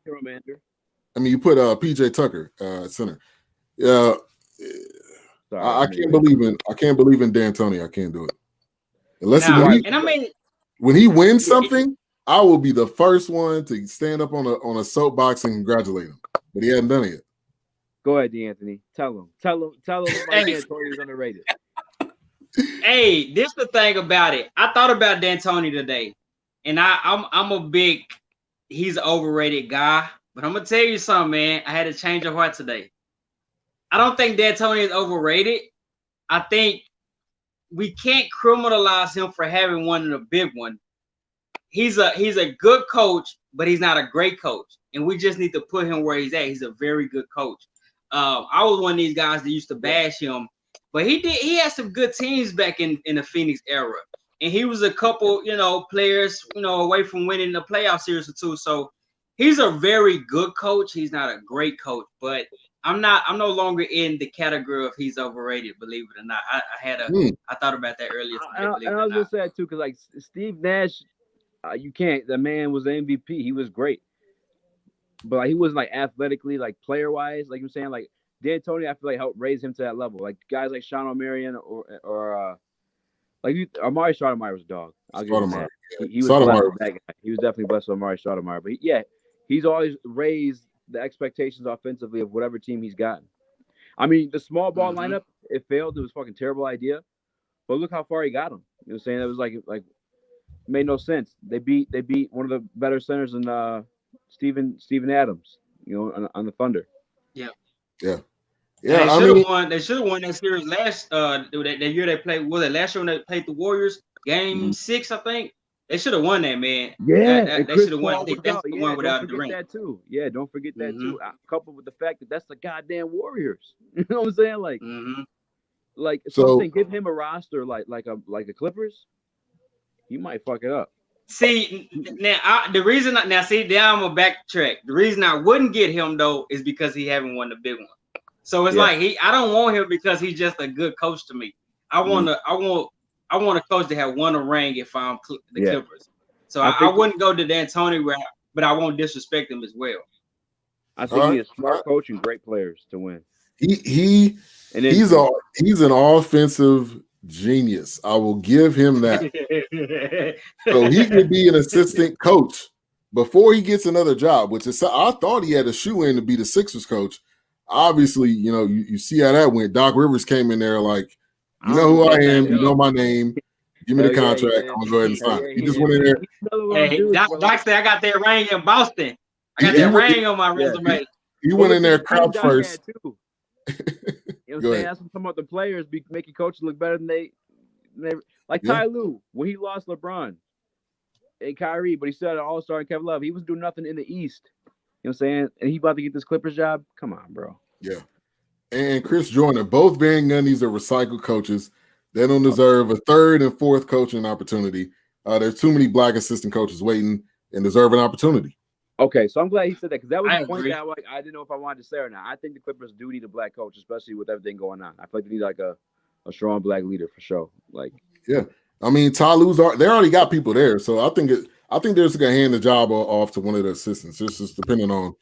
I mean, you put PJ Tucker center. Yeah, I can't believe in D'Antoni. I can't do it. Unless when he wins something, I will be the first one to stand up on a soapbox and congratulate him. But he hadn't done it yet. Go ahead, D'Antoni. Tell him why D'Antoni is underrated. Hey, this the thing about it. I thought about D'Antoni today, and I'm a big he's an overrated guy. But I'm gonna tell you something, man. I had to change of heart today. I don't think D'Antoni is overrated. I think we can't criminalize him for having one in a big one. He's a good coach, but he's not a great coach, and we just need to put him where he's at. He's a very good coach. I was one of these guys that used to bash him, but he had some good teams back in the Phoenix era, and he was a couple players away from winning the playoff series or two. So he's a very good coach. He's not a great coach, but I'm no longer in the category of he's overrated. Believe it or not, I thought about that earlier today. And I was gonna say that too, because like Steve Nash, you can't. The man was the MVP. He was great, but like, he wasn't like athletically, like player wise. Like you're saying, like D'Antoni, I feel like helped raise him to that level. Like guys like Sean O'Marion or Amari Stoudemire was a dog. I'll give him that. He was blessed with that guy. He was definitely blessed with Amari Stoudemire. But he's always raised the expectations offensively of whatever team he's gotten. I mean, the small ball lineup, it failed. It was a fucking terrible idea. But look how far he got him. You know what I'm saying? It was like made no sense. They beat one of the better centers in Steven Adams, on the Thunder. Yeah. Yeah. They should have won that series last that year they played. Was it last year when they played the Warriors? Game 6, I think. They should have won that, man. Yeah, they should have won. I think that's the one without Durant. That too. Yeah, don't forget that too. Coupled with the fact that that's the goddamn Warriors. You know what I'm saying? Like, something. Give him a roster like the Clippers. He might fuck it up. See, now I'm gonna backtrack. The reason I wouldn't get him though is because he haven't won the big one. So it's like I don't want him because he's just a good coach to me. I want a coach to have won a ring if I'm the Clippers. So I wouldn't go to D'Antoni, but I won't disrespect him as well. I think he's a smart coach and great players to win. He's an offensive genius. I will give him that. So he could be an assistant coach before he gets another job, which is I thought he had a shoe in to be the Sixers coach. Obviously, you see how that went. Doc Rivers came in there like, you know who I am, you know my name. Give me the contract. I'm gonna go ahead and sign. He just went in there. Hey, Doc said I got that ring in Boston. I got that ring on my resume. He went in there crouch first. You know what I'm saying? That's what some of the players be making coaches look better than they like Ty Lue when he lost LeBron and Kyrie, but he still had an all-star and Kevin Love. He was doing nothing in the East. You know what I'm saying? And he about to get this Clippers job. Come on, bro. Yeah. And Chris Joyner, both Van Gundy's are recycled coaches. They don't deserve a third and fourth coaching opportunity. There's too many black assistant coaches waiting and deserve an opportunity. Okay, so I'm glad he said that because that was the point that I didn't know if I wanted to say or not. I think the Clippers do need a black coach, especially with everything going on. I feel like they need like a strong black leader for sure. I mean, Ty Lue's they already got people there, so I think they're just gonna hand the job off to one of the assistants, just depending on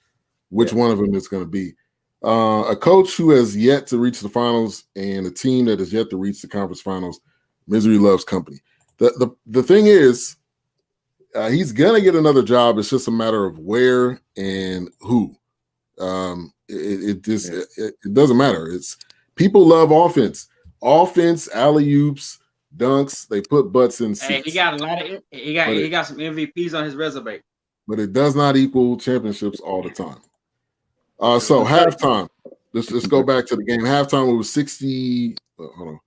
which one of them it's gonna be. A coach who has yet to reach the finals and a team that has yet to reach the conference finals, misery loves company. The thing is, he's gonna get another job. It's just a matter of where and who. It doesn't matter. It's people love offense, alley-oops, dunks. They put butts in seats. Hey, he got a lot of. He got some MVPs on his resume. But it does not equal championships all the time. So halftime. Let's go back to the game. Halftime, it was 60. Hold on.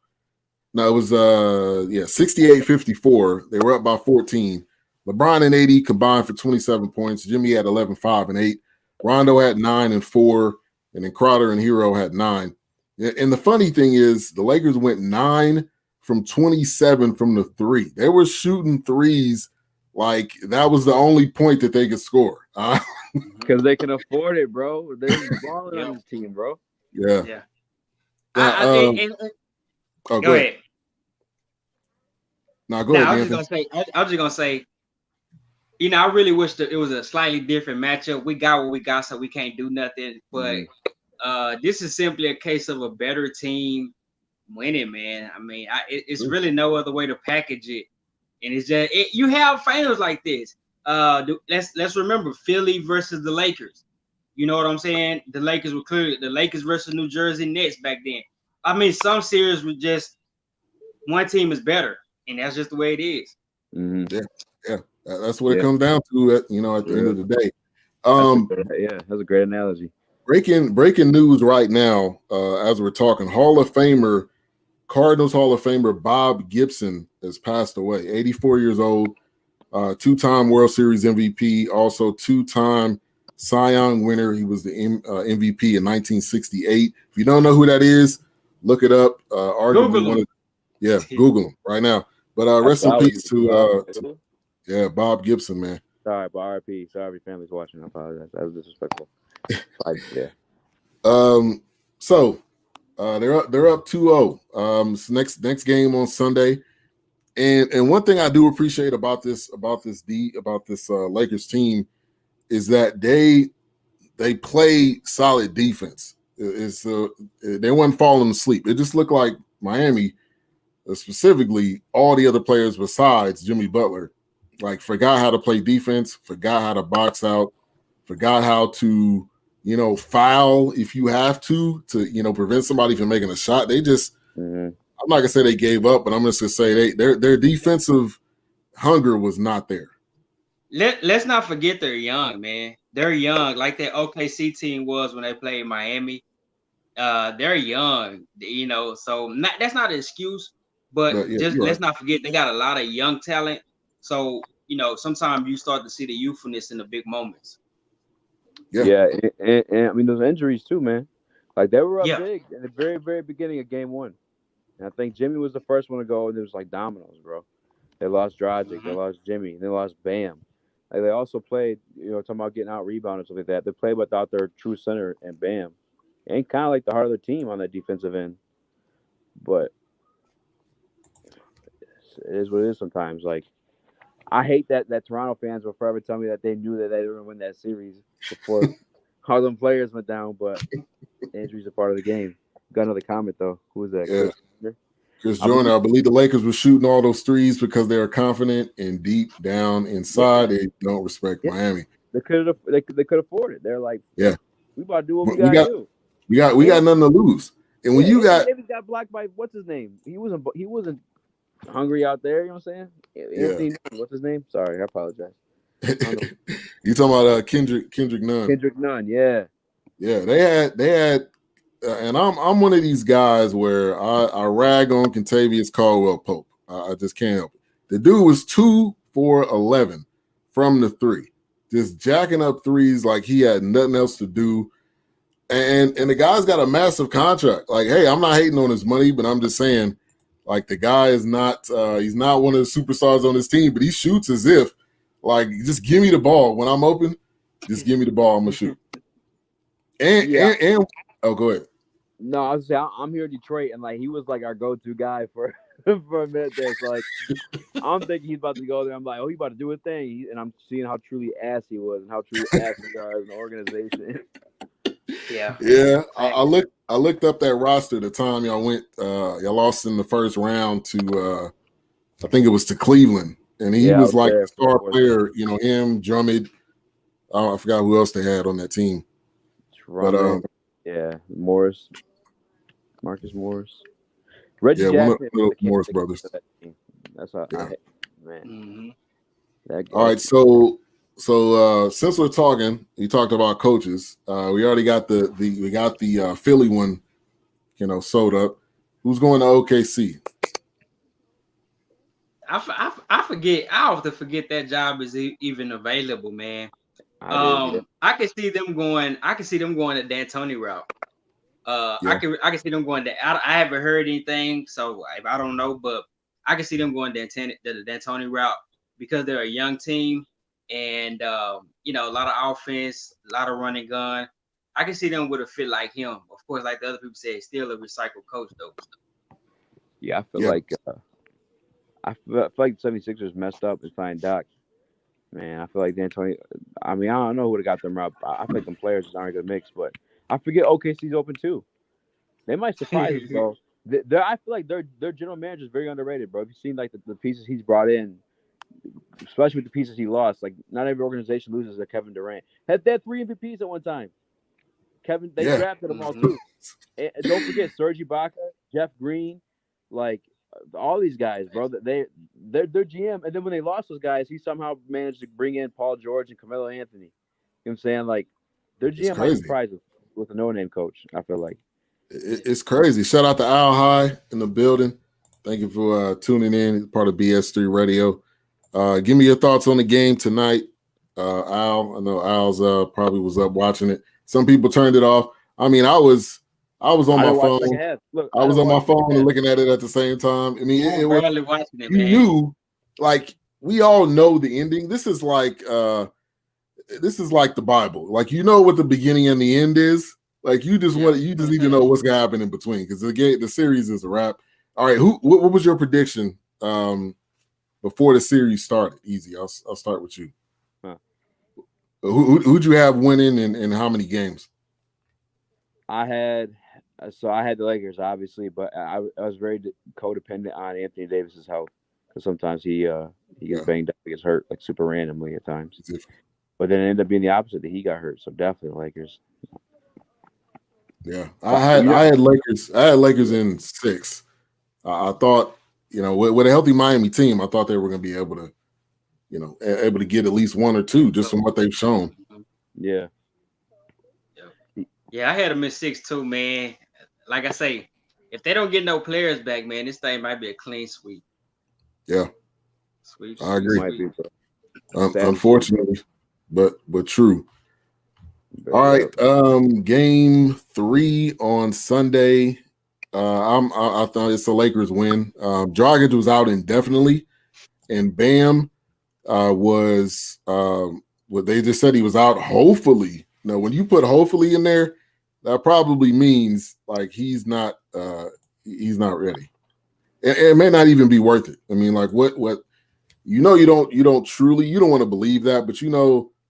No, it was 68-54. They were up by 14. LeBron and AD combined for 27 points. Jimmy had 11, 5, and 8. Rondo had 9 and 4, and then Crowder and Hero had 9. And the funny thing is, the Lakers went 9 from 27 from the three. They were shooting threes like that was the only point that they could score. Because they can afford it, bro. They're balling on this team, bro. Yeah. Go ahead. No, go ahead, Anthony. I was just gonna say, I really wish that it was a slightly different matchup. We got what we got, so we can't do nothing. But this is simply a case of a better team winning, man. I mean, it's really no other way to package it. And it's just you have finals like this. Let's remember Philly versus the Lakers. You know what I'm saying? The Lakers were clearly the Lakers versus New Jersey Nets back then. I mean, some series were just one team is better, and that's just the way it is. Mm-hmm. Yeah, that's what it comes down to. At the end of the day. That's a great analogy. Breaking news right now, as we're talking, Cardinals Hall of Famer Bob Gibson has passed away. 84 years old, two-time World Series MVP, also two-time Cy Young winner. He was the MVP in 1968. If you don't know who that is, look it up. Arguably Google him right now. But rest in peace to Bob Gibson, man. Sorry, but RIP. Sorry, if family's watching. I apologize. That was disrespectful. So they're up 2-0. Next game on Sunday. And one thing I do appreciate about this Lakers team is that they play solid defense. They weren't falling asleep. It just looked like Miami, specifically all the other players besides Jimmy Butler, like forgot how to play defense, forgot how to box out, forgot how to foul if you have to prevent somebody from making a shot. They just I'm not gonna say they gave up, but I'm just gonna say their defensive hunger was not there. Let's not forget they're young, man. They're young, like that OKC team was when they played Miami. They're young, so that's not an excuse, but let's not forget they got a lot of young talent. So, sometimes you start to see the youthfulness in the big moments. Yeah, and I mean those injuries too, man. Like they were up big in the very, very beginning of game one. And I think Jimmy was the first one to go, and it was like dominoes, bro. They lost Dragic, they lost Jimmy, they lost Bam. Like they also played, talking about getting out rebounded and stuff like that. They played without their true center and Bam. And kind of like the heart of the team on that defensive end. But it is what it is sometimes. Like I hate that Toronto fans will forever tell me that they knew that they were going to win that series before all them players went down, but injuries are part of the game. Got another comment, though. Who was that? Yeah. Chris Joyner. I believe the Lakers were shooting all those threes because they are confident and deep down inside they don't respect Miami. They could afford it. They're like, we about to do what we got to do. We got nothing to lose. And when you got Davis got blocked by what's his name? He wasn't hungry out there. You know what I'm saying? Anthony, what's his name? Sorry, I apologize. You talking about Kendrick Nunn? Kendrick Nunn, yeah. They had, and I'm one of these guys where I rag on Kentavious Caldwell-Pope. I just can't help it. The dude was 2 for 11 from the three, just jacking up threes like he had nothing else to do. And the guy's got a massive contract. Like, hey, I'm not hating on his money, but I'm just saying, like, the guy is not he's not one of the superstars on his team, but he shoots as if, like, just give me the ball. When I'm open, just give me the ball, I'm gonna shoot. And go ahead. No, I was saying I'm here in Detroit, and like he was like our go-to guy for a minute there. So like I'm thinking he's about to go there. I'm like, oh, he's about to do a thing, and I'm seeing how truly ass he was and how truly ass we are as an organization. Yeah. I looked up that roster the time y'all went. Y'all lost in the first round to I think it was to Cleveland, and he was like the star player. Him, Drummond. I forgot who else they had on that team. Drummond, Marcus Morris, Reggie Jackson, one of the Morris brothers. That's how man. All right, so since we're talking, you talked about coaches. We already got the Philly one, sewed up. Who's going to OKC? I forget. I often forget that job is even available, man. I can see them going. I can see them going the D'Antoni route. I can see them going. I haven't heard anything, so I don't know, but I can see them going the D'Antoni route because they're a young team and a lot of offense, a lot of running gun. I can see them with a fit like him. Of course, like the other people said, still a recycled coach though. Yeah, I feel like I feel like the 76ers messed up and signed Doc. Man, I feel like D'Antoni. I mean, I don't know who would have got them up. I feel like them players just aren't a good mix, but I forget OKC's open too. They might surprise us though. I feel like their general manager is very underrated, bro. If you've seen like the pieces he's brought in, especially with the pieces he lost, like not every organization loses to Kevin Durant. They had 3 MVPs at one time. They drafted them all too. And don't forget Serge Ibaka, Jeff Green, like all these guys, bro. They're GM, and then when they lost those guys, he somehow managed to bring in Paul George and Carmelo Anthony. You know what I'm saying? Like their GM might surprise us with a no-name coach. I feel like it's crazy. Shout out to Al High in the building. Thank you for tuning in. Part of BS3 Radio. Give me your thoughts on the game tonight, Al. I know Al's probably was up watching it. Some people turned it off. I mean, I was on my phone. Look, I was on my phone and looking at it at the same time. I mean, it was watching it, man. You knew, like we all know the ending. This is like the Bible. Like you know what the beginning and the end is. Like you just need to know what's gonna happen in between because the series is a wrap. All right, what was your prediction before the series started? Easy, I'll start with you. Huh. Who'd you have winning and how many games? I had the Lakers, obviously, but I was very codependent on Anthony Davis's health because sometimes he gets banged up, he gets hurt like super randomly at times. But then it ended up being the opposite that he got hurt. So definitely the Lakers. Yeah, I had Lakers. I had Lakers in 6. I thought, with a healthy Miami team, I thought they were going to be able to get at least 1 or 2 just from what they've shown. Yeah. Yeah, I had them in 6 too, man. Like I say, if they don't get no players back, man, this thing might be a clean sweep. Yeah, sweep. I agree. Unfortunately, but true. All right, game 3 on Sunday. I thought it's the Lakers win. Dragic was out indefinitely, and Bam was what they just said he was out. Hopefully, when you put hopefully in there, that probably means like he's not ready. It may not even be worth it. I mean, like what you don't want to believe that, but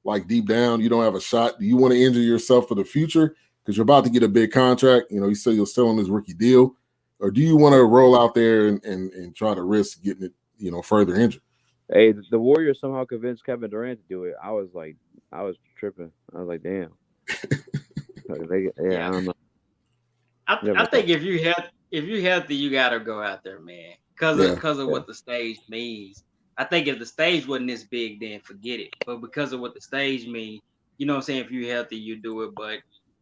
like deep down, you don't have a shot. Do you want to injure yourself for the future because you're about to get a big contract? You say you're still on this rookie deal, or do you want to roll out there and try to risk getting it, further injured? Hey, the Warriors somehow convinced Kevin Durant to do it. I was tripping. I was like, damn. I don't know. I think if you healthy, you gotta go out there, man, because of what the stage means. I think if the stage wasn't this big, then forget it. But because of what the stage means, you know what I'm saying? If you're healthy, you do it. But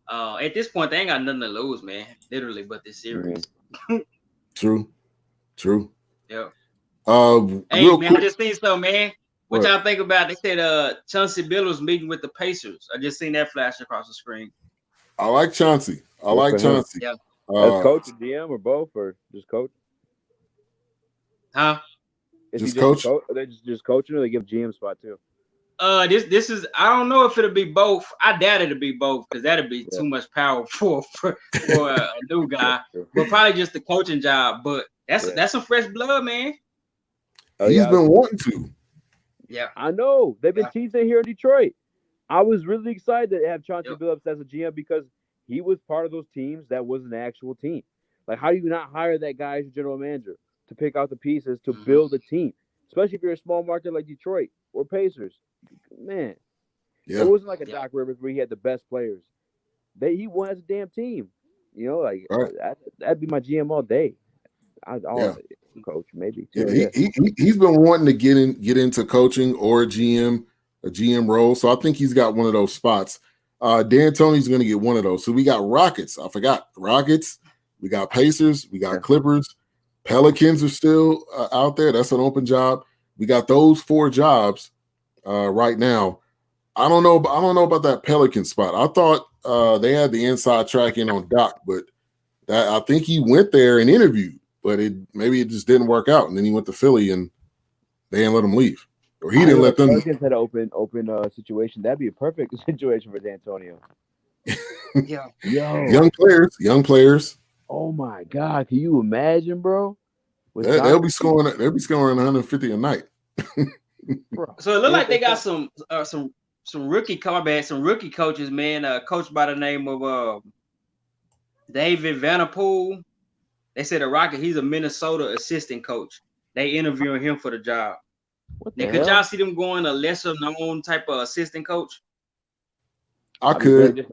at this point, they ain't got nothing to lose, man. Literally, but this series. True. Yeah. Hey, man, I just seen something, man. What y'all think about? They said Chauncey Billups meeting with the Pacers. I just seen that flash across the screen. I like Chauncey. Chauncey. Yeah. As coach or GM or both or just coach? Huh? Is just he coach? Are they just coaching or they give GM spot too? This is I don't know if it'll be both. I doubt it'll be both because that'd be too much power for a new guy. But probably just the coaching job. But that's some fresh blood, man. He's been wanting to. Yeah, I know. They've been teasing here in Detroit. I was really excited to have Chauncey Billups as a GM because he was part of those teams that was an actual team. Like, how do you not hire that guy as your general manager to pick out the pieces to build a team, especially if you're a small market like Detroit or Pacers? Man, it wasn't like a Doc Rivers where he had the best players. He won as a damn team. That'd be my GM all day. Coach maybe too. He's been wanting to get into coaching or a GM role, so I think he's got one of those spots. D'Antoni's going to get one of those. So we got Rockets. I forgot Rockets. We got Pacers. We got Clippers. Pelicans are still out there. That's an open job. We got those 4 jobs right now. I don't know about that Pelican spot. I thought they had the inside tracking on Doc, but I think he went there and interviewed, but maybe it just didn't work out. And then he went to Philly and they didn't let him leave. Or he didn't let them. Pelicans had an open situation. That'd be a perfect situation for D'Antonio. Yeah. Yo. Young players. Oh my God. Can you imagine, bro? They'll be scoring 150 a night. Bro. So it looked like they got some rookie some rookie coaches, man. Coached by the name of David Vanderpool. They said the Rocket, he's a Minnesota assistant coach. They interviewing him for the job. Now, could y'all see them going a lesser known type of assistant coach? I could.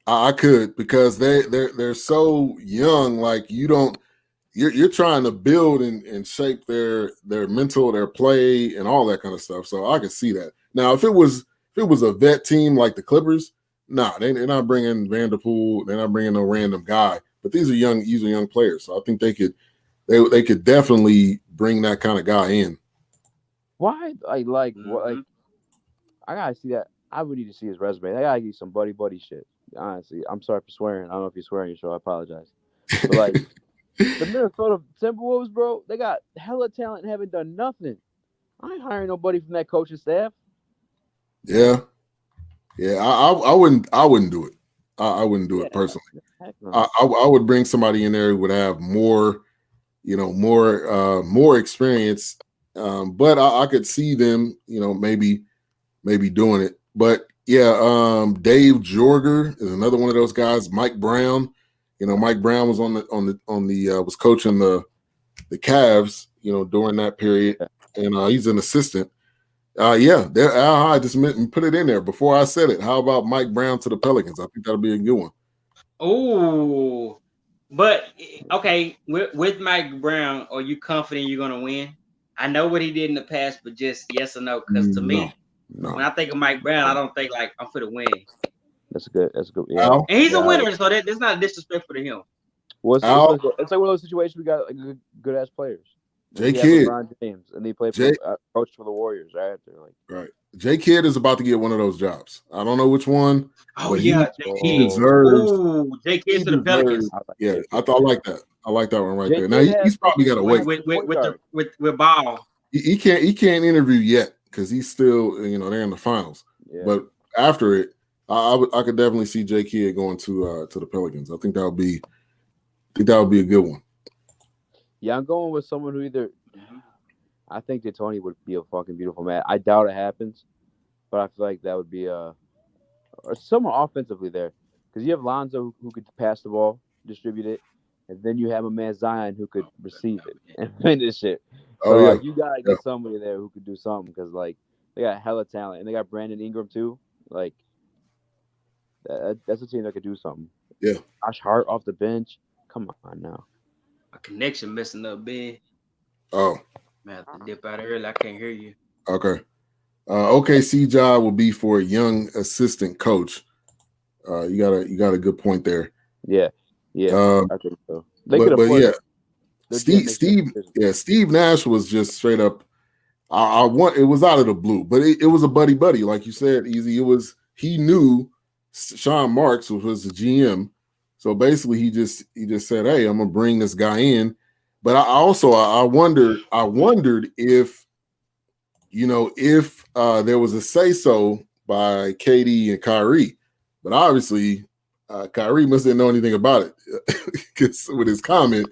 I could, because they're so young. Like, you're trying to build and shape their mental, their play, and all that kind of stuff. So I could see that. Now, if it was a vet team like the Clippers, they're not bringing Vanderpool. They're not bringing no random guy. But these are young players. So I think they could definitely bring that kind of guy in. Why? I gotta see that. I would need to see his resume. I gotta get some buddy shit. Honestly, I'm sorry for swearing. I don't know if you're swearing, so I apologize. But like the Minnesota Timberwolves, bro, they got hella talent and haven't done nothing. I ain't hiring nobody from that coaching staff. Yeah. I wouldn't do it. I wouldn't do it personally. No. I would bring somebody in there who would have more experience. But I could see them, maybe doing it. But yeah, Dave Jorger is another one of those guys. Mike Brown, Mike Brown was was coaching the Cavs, during that period, and he's an assistant. I just put it in there before I said it. How about Mike Brown to the Pelicans? I think that'll be a good one. Oh, but okay, with Mike Brown, are you confident you're gonna win? I know what he did in the past, but just yes or no? Because to me, when I think of Mike Brown, I don't think like I'm for the win. That's good. Yeah, and he's a winner, so that's not disrespectful to him. It's like one of those situations we got like good ass players. J Kidd, LeBron James, and they play coach for the Warriors right after. Right. J Kidd is about to get one of those jobs. I don't know which one. Oh yeah, he deserves. J Kidd to the Pelicans. Yeah, I like that. I like that one right there. Now he's probably got to wait with Ball. He can't interview yet because he's still they're in the finals. Yeah. But after it, I could definitely see J Kidd going to the Pelicans. I think that would be a good one. Yeah, I'm going with someone who either. I think D'Antoni would be a fucking beautiful man. I doubt it happens, but I feel like that would be or someone offensively there, because you have Lonzo who could pass the ball, distribute it, and then you have a man Zion who could receive it and finish it. So you gotta get somebody there who could do something, because like they got hella talent and they got Brandon Ingram too. Like that's a team that could do something. Yeah, Josh Hart off the bench. Come on now. A connection messing up, Ben. Oh. Man, I have to dip out early. I can't hear you. Okay. OKC job will be for a young assistant coach. You got a good point there. Yeah. I think so. Steve Nash was just straight up. It was out of the blue, but it was a buddy, like you said, Easy. He knew Sean Marks was the GM. So basically, he just said, "Hey, I'm gonna bring this guy in." But I wondered if there was a say so by KD and Kyrie, but obviously Kyrie must didn't know anything about it because with his comment.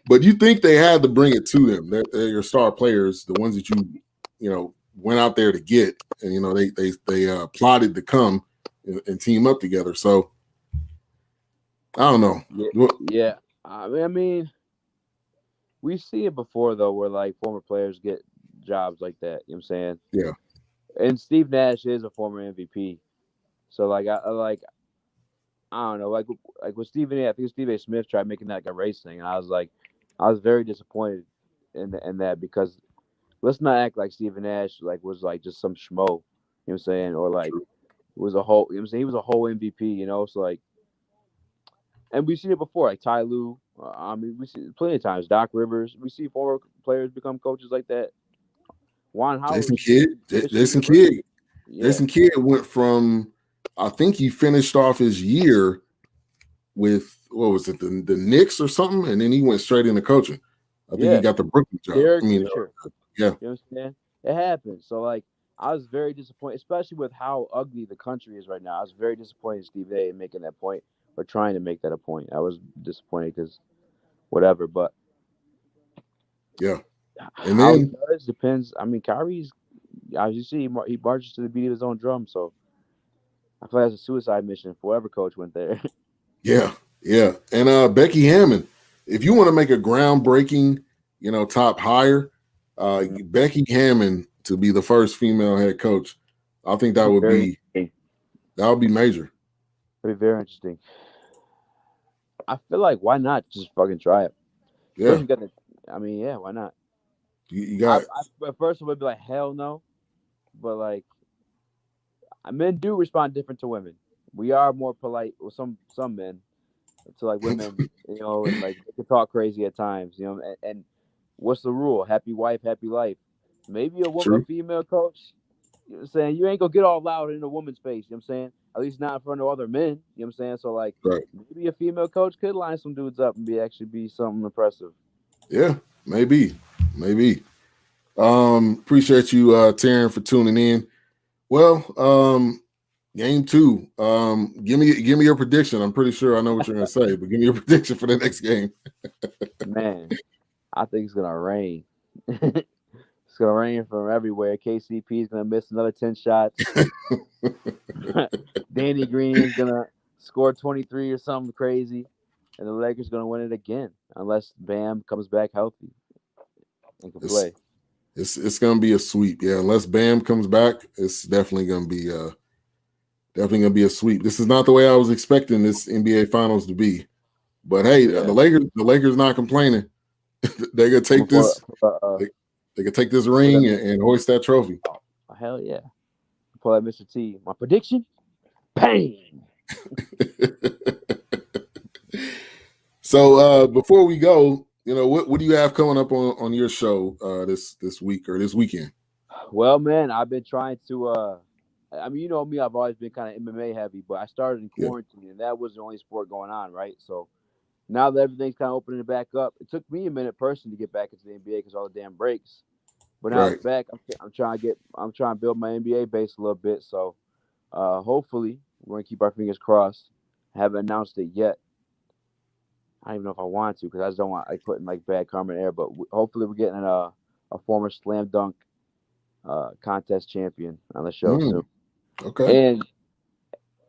But you think they had to bring it to them? They're your star players, the ones that you went out there to get, and they plotted to come and team up together. So. I don't know. Yeah. I mean, we see it before though, where like former players get jobs like that. You know what I'm saying? Yeah. And Steve Nash is a former MVP, so like I don't know, like with Stephen A. I think Stephen A. Smith tried making that like a race thing, and I was very disappointed in that, because let's not act like Stephen Nash like was like just some schmo. You know what I'm saying? Or like was a whole. You know what I'm saying? He was a whole MVP. So like. And we've seen it before, like Ty Lue. We see it plenty of times. Doc Rivers. We see former players become coaches like that. Juan Howard. Jason Kidd. Yeah. Jason Kidd went from, I think he finished off his year with, what was it, the Knicks or something, and then he went straight into coaching. I think he got the Brooklyn job. Yeah. You know what I'm saying? It happens. So like, I was very disappointed, especially with how ugly the country is right now. I was very disappointed in Steve A making that point or trying to make that a point. I was disappointed because whatever, but Yeah. And how he then does depends. I mean, Kyrie's, as you see, he marches to the beat of his own drum. So I feel like that's a suicide mission for whoever coach went there. yeah. And Becky Hammond, if you want to make a groundbreaking, top hire, Becky Hammond to be the first female head coach, I think that would be major. It'd be very interesting. I feel like why not just fucking try it? Yeah. Why not? You got. At first, I would be like, hell no, but like, men do respond different to women. We are more polite with some men to like women, and like they can talk crazy at times, And what's the rule? Happy wife, happy life. Maybe a female coach. You know what I'm saying? You ain't gonna get all loud in a woman's face, you know what I'm saying? At least not in front of other men, you know what I'm saying? So like maybe a female coach could line some dudes up and be something impressive. Yeah, maybe. Appreciate you Taryn for tuning in. Well, game 2. Give me your prediction. I'm pretty sure I know what you're gonna say, but give me your prediction for the next game. Man, I think it's gonna rain. It's gonna rain from everywhere. KCP is gonna miss another 10 shots. Danny Green is gonna score 23 or something crazy, and the Lakers gonna win it again unless Bam comes back healthy and can play. It's gonna be a sweep, yeah. Unless Bam comes back, it's definitely gonna be a sweep. This is not the way I was expecting this NBA Finals to be, but hey, the Lakers not complaining. They're gonna take this. They can take this ring and hoist that trophy. Oh, hell yeah! Pull that Mr. T. My prediction: bang. So before we go, what do you have coming up on your show this week or this weekend? Well, man, I've been trying to. I mean, you know me, I've always been kind of MMA heavy, but I started in quarantine, and that was the only sport going on, right? So now that everything's kind of opening back up, it took me a minute personally to get back into the NBA because all the damn breaks. But now it's back. I'm trying to build my NBA base a little bit. So hopefully we're gonna keep our fingers crossed. I haven't announced it yet. I don't even know if I want to because I just don't want putting bad karma in the air. But hopefully we're getting a former slam dunk contest champion on the show soon. Okay. And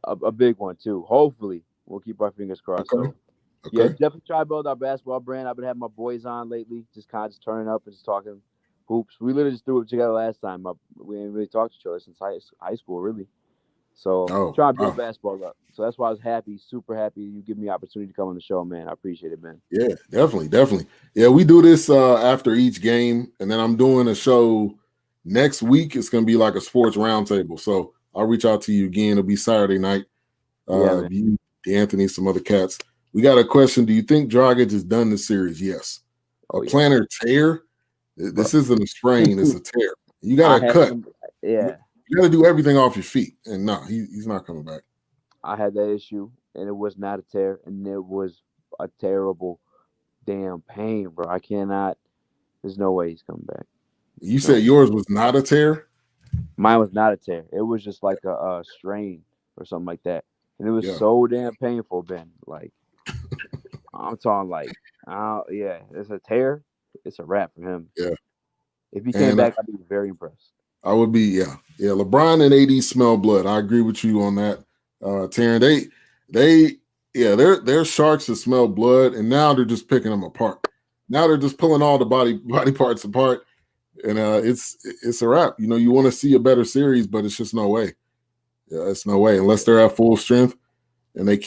a big one too. Hopefully we'll keep our fingers crossed. Okay. So yeah, definitely try to build our basketball brand. I've been having my boys on lately, just kind of just turning up and just talking hoops. We literally just threw it together last time. We didn't really talk to each other since high school, really. So trying to build basketball up. So that's why I was happy, super happy you give me the opportunity to come on the show, man. I appreciate it, man. Yeah, definitely. Yeah, we do this after each game, and then I'm doing a show next week. It's going to be like a sports roundtable. So I'll reach out to you again. It'll be Saturday night. You, D'Anthony, some other cats. We got a question. Do you think Dragic is done this series? Yes. Plantar tear? This isn't a sprain. It's a tear. You got to cut. You got to do everything off your feet. And no, he's not coming back. I had that issue, and it was not a tear, and it was a terrible damn pain, bro. I cannot. There's no way he's coming back. You said yours was not a tear? Mine was not a tear. It was just like a strain or something like that. And it was so damn painful, Ben. Like, I'm talking it's a tear. It's a wrap for him. Yeah. If he came back, I'd be very impressed. I would be, yeah. LeBron and AD smell blood. I agree with you on that, Taryn. They're sharks that smell blood, and now they're just picking them apart. Now they're just pulling all the body parts apart, and it's a wrap. You want to see a better series, but it's just no way. Yeah, it's no way unless they're at full strength, and you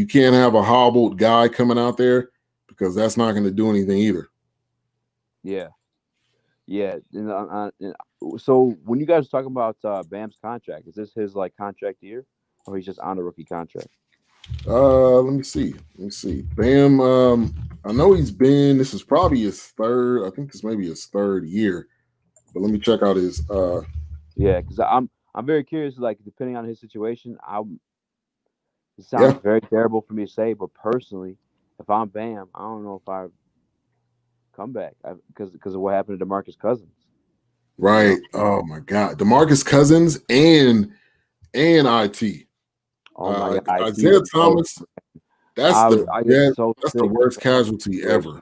can't have a hobbled guy coming out there because that's not going to do anything either. Yeah. So when you guys are talking about Bam's contract, is this his contract year, or he's just on a rookie contract? Let me see. Bam, I know he's been. This is probably his third. I think this may be his third year, but let me check out his. Because I'm very curious. Depending on his situation, it sounds very terrible for me to say, but personally, if I'm Bam, I don't know if I come back because of what happened to DeMarcus Cousins. Right. Oh my God. DeMarcus Cousins and IT. Oh my God, Isaiah Thomas. That's that's the worst casualty ever.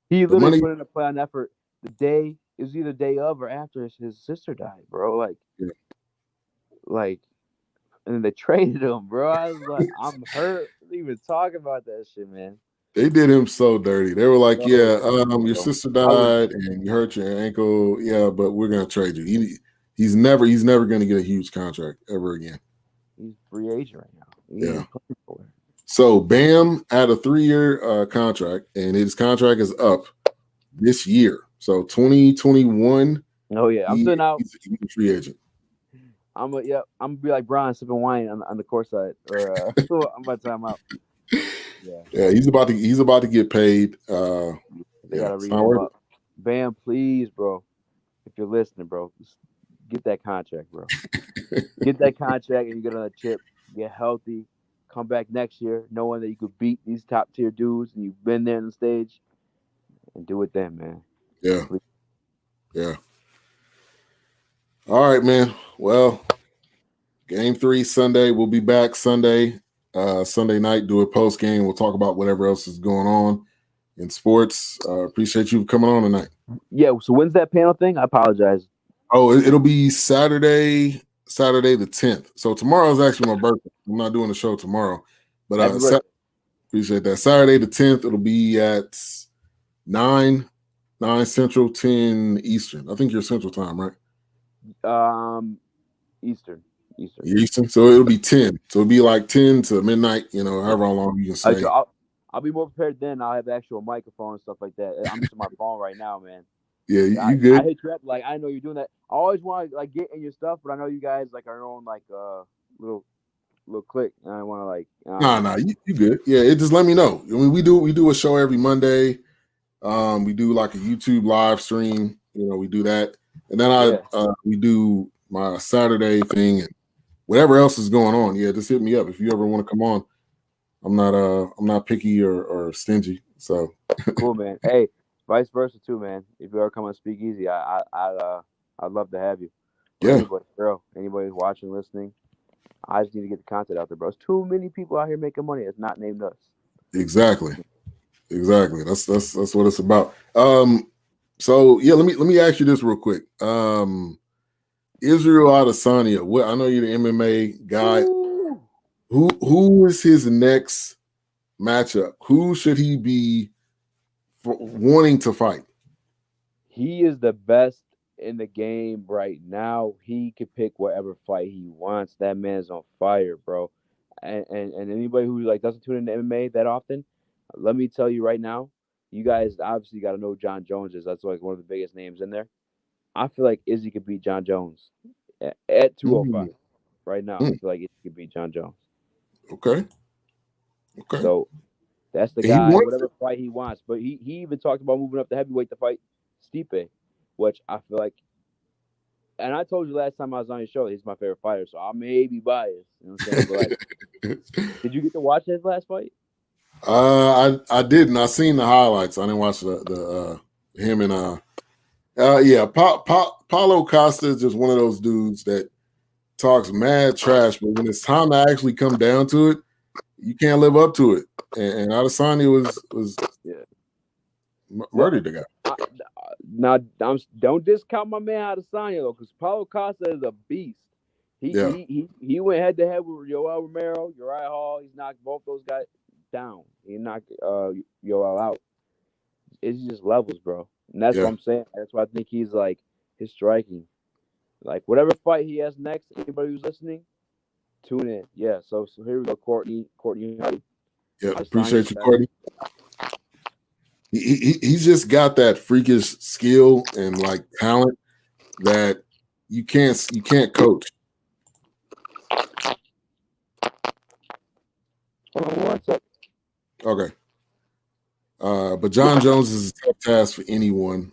He literally put in a play on effort the day. It was either day of or after his sister died, bro. Like, and then they traded him, bro. I was like, I'm hurt even talking about that shit, man. They did him so dirty. They were like, your sister died and you hurt your ankle. Yeah, but we're gonna trade you. He's never gonna get a huge contract ever again. He's free agent right now. Yeah. So Bam had a 3-year contract, and his contract is up this year. So 2021. Oh yeah, I'm sitting out. He's a free agent. I'm gonna be like Brian sipping wine on the court side, or I'm about to time out. Yeah, he's about to get paid. They gotta read him up. Bam, please, bro. If you're listening, bro, just get that contract, bro. Get that contract, and you get on a chip. Get healthy. Come back next year, knowing that you could beat these top tier dudes, and you've been there on the stage, and do it then, man. Yeah. Please. Yeah. All right, man. Well, Game 3 Sunday. We'll be back Sunday night. Do a post game. We'll talk about whatever else is going on in sports. Appreciate you coming on tonight. Yeah. So when's that panel thing? I apologize. Oh, it'll be Saturday the 10th. So tomorrow is actually my birthday. I'm not doing the show tomorrow, but appreciate that. Saturday the 10th. It'll be at 9 Central, 10 Eastern. I think you're Central Time, right? Eastern. So it'll be 10. So it'll be like 10 to midnight, however long you can say. I'll be more prepared then. I'll have actual microphone and stuff like that. I'm using my phone right now, man. Yeah, you good. I hit you up. Like, I know you're doing that. I always want to get in your stuff, but I know you guys like our own little click. And I want to Nah, you good. Yeah, it just let me know. I mean, we do a show every Monday. We do like a YouTube live stream. We do that, and then we do my Saturday thing and whatever else is going on. Yeah, just hit me up if you ever want to come on. I'm not picky or stingy. So cool, man. Hey, vice versa too, man. If you ever come on Speakeasy, I'd love to have you. Yeah. Anybody who's watching, listening, I just need to get the content out there, bro. There's too many people out here making money that's not named us. Exactly. That's what it's about. So yeah, let me ask you this real quick. Israel Adesanya, I know you're the MMA guy. Ooh. Who is his next matchup? Who should he be wanting to fight? He is the best in the game right now. He could pick whatever fight he wants. That man's on fire, bro. And anybody who doesn't tune into MMA that often, let me tell you right now, you guys obviously got to know John Jones is. That's like one of the biggest names in there. I feel like Izzy could beat John Jones at 205 right now. I feel like Izzy could beat John Jones. Okay. So that's the guy, whatever fight he wants. But he even talked about moving up to heavyweight to fight Stipe, which I feel like. And I told you last time I was on your show, he's my favorite fighter, so I may be biased. You know what I'm saying? But did you get to watch his last fight? I didn't. I seen the highlights. I didn't watch the him and Paulo Costa is just one of those dudes that talks mad trash, but when it's time to actually come down to it, you can't live up to it. And Adesanya was murdered the guy. Now, don't discount my man Adesanya though, because Paulo Costa is a beast. He went head to head with Yoel Romero, Uriah Hall. He's knocked both those guys down. He knocked Yoel out. It's just levels, bro. And that's what I'm saying. That's why I think he's like his striking. Like whatever fight he has next, anybody who's listening, tune in. Yeah. So here we go, Courtney. Yeah, appreciate you, Courtney. He's just got that freakish skill and like talent that you can't coach. Okay. But John Jones is a tough task for anyone.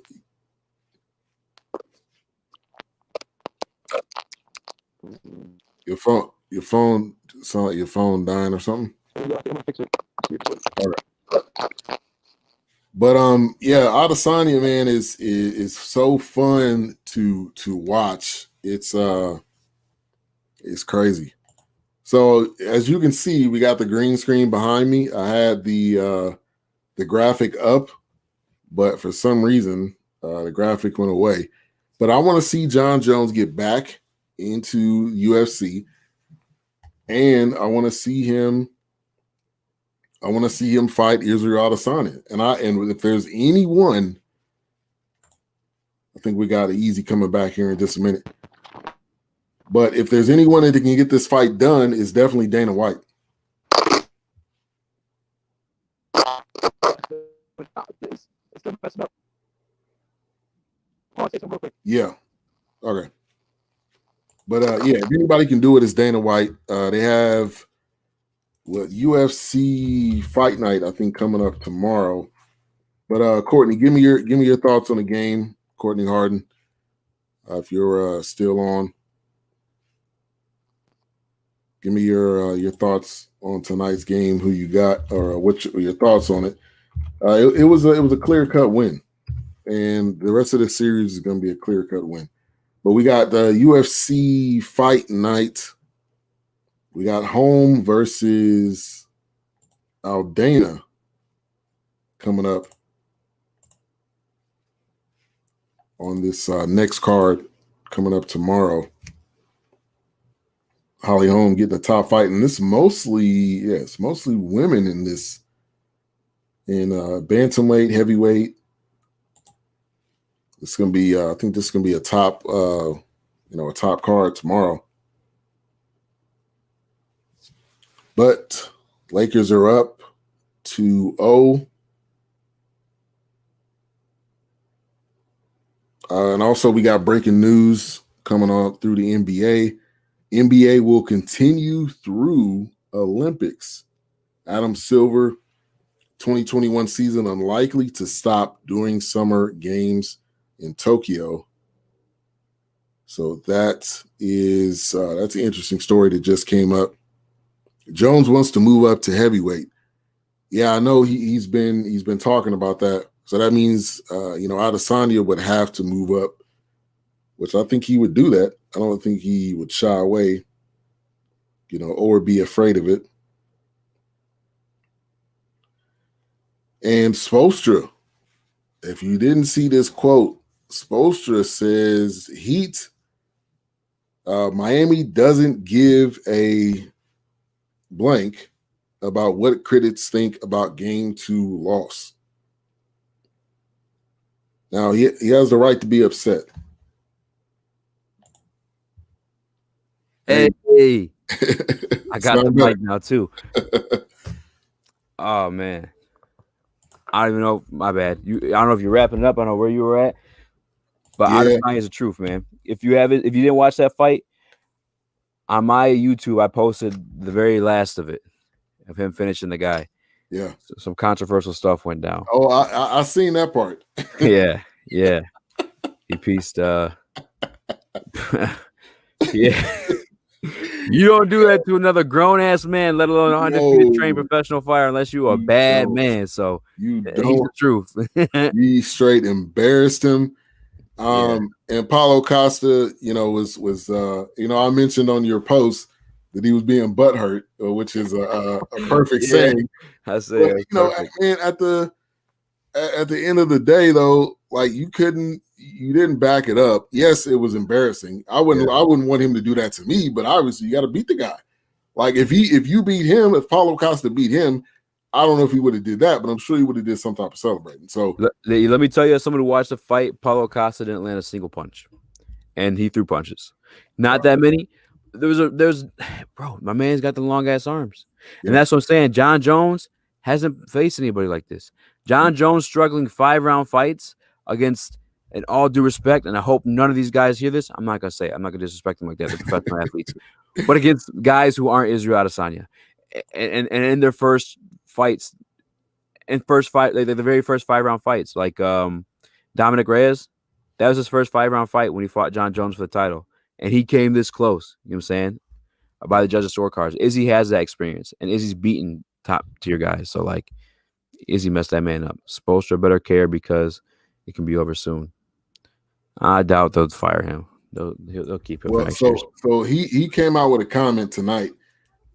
Your phone sound like your phone dying or something. All right. But yeah, Adesanya, man, is so fun to watch. It's crazy. So as you can see, we got the green screen behind me. I had the graphic up, but for some reason the graphic went away. But I want to see John Jones get back into UFC, and I want to see him fight Israel Adesanya. And if there's anyone, I think we got Easy coming back here in just a minute. But if there's anyone that can get this fight done, it's definitely Dana White. Yeah. Okay. But yeah, if anybody can do it, it's Dana White. They have UFC Fight Night, I think, coming up tomorrow. But Courtney, give me your thoughts on the game, Courtney Harden. If you're still on, give me your thoughts on tonight's game. Who you got, or what your thoughts on it? It was a clear-cut win, and the rest of the series is going to be a clear-cut win. But we got the UFC Fight Night. We got Home versus Aldana coming up on this next card coming up tomorrow. Holly Holm getting the top fight, and this mostly women in this, in bantamweight, heavyweight. It's gonna be, I think this is gonna be a top, a top card tomorrow. But Lakers are up 2-0. And also we got breaking news coming on through the NBA. NBA will continue through Olympics. Adam Silver, 2021 season unlikely to stop during summer games in Tokyo. So that's an interesting story that just came up. Jones wants to move up to heavyweight. Yeah, I know he's been talking about that. So that means Adesanya would have to move up, which I think he would do that. I don't think he would shy away, or be afraid of it. And Spoelstra, if you didn't see this quote, Spoelstra says Miami doesn't give a blank about what critics think about Game 2 loss. Now, he has the right to be upset. Hey, I got the mic now, too. Oh, man. I don't even know. My bad. I don't know if you're wrapping it up. I don't know where you were at. But Adesanya is the truth, man. If you didn't watch that fight, on my YouTube, I posted the very last of it, of him finishing the guy. Yeah. So some controversial stuff went down. Oh, I seen that part. Yeah. He pieced. Yeah. You don't do that to another grown ass man, let alone a undefeated trained professional fighter, unless you are a bad man. So he's the truth. He straight embarrassed him. And Paulo Costa, was I mentioned on your post that he was being butthurt, which is a perfect saying. I say, man, at the end of the day, though, like you didn't back it up. Yes, it was embarrassing. I wouldn't want him to do that to me, but obviously you got to beat the guy. Like if you beat him, if Paulo Costa beat him, I don't know if he would have did that, but I'm sure he would have did some type of celebrating. So let me tell you, as someone who watched the fight, Paulo Costa didn't land a single punch, and he threw punches. Not that many. Bro, my man's got the long ass arms, and that's what I'm saying. John Jones hasn't faced anybody like this. John Jones struggling 5-round fights against, in all due respect, and I hope none of these guys hear this. I'm not gonna disrespect them like that. They're professional athletes, but against guys who aren't Israel Adesanya, and in their first fights, the very first 5-round fights, like Dominic Reyes, that was his first 5-round fight when he fought John Jones for the title, and he came this close. You know what I'm saying? By the judges' scorecards, Izzy has that experience, and Izzy's beaten top tier guys. So like, Izzy messed that man up. Spoelstra better care because it can be over soon. I doubt they'll fire him. They'll keep him for next year. So he came out with a comment tonight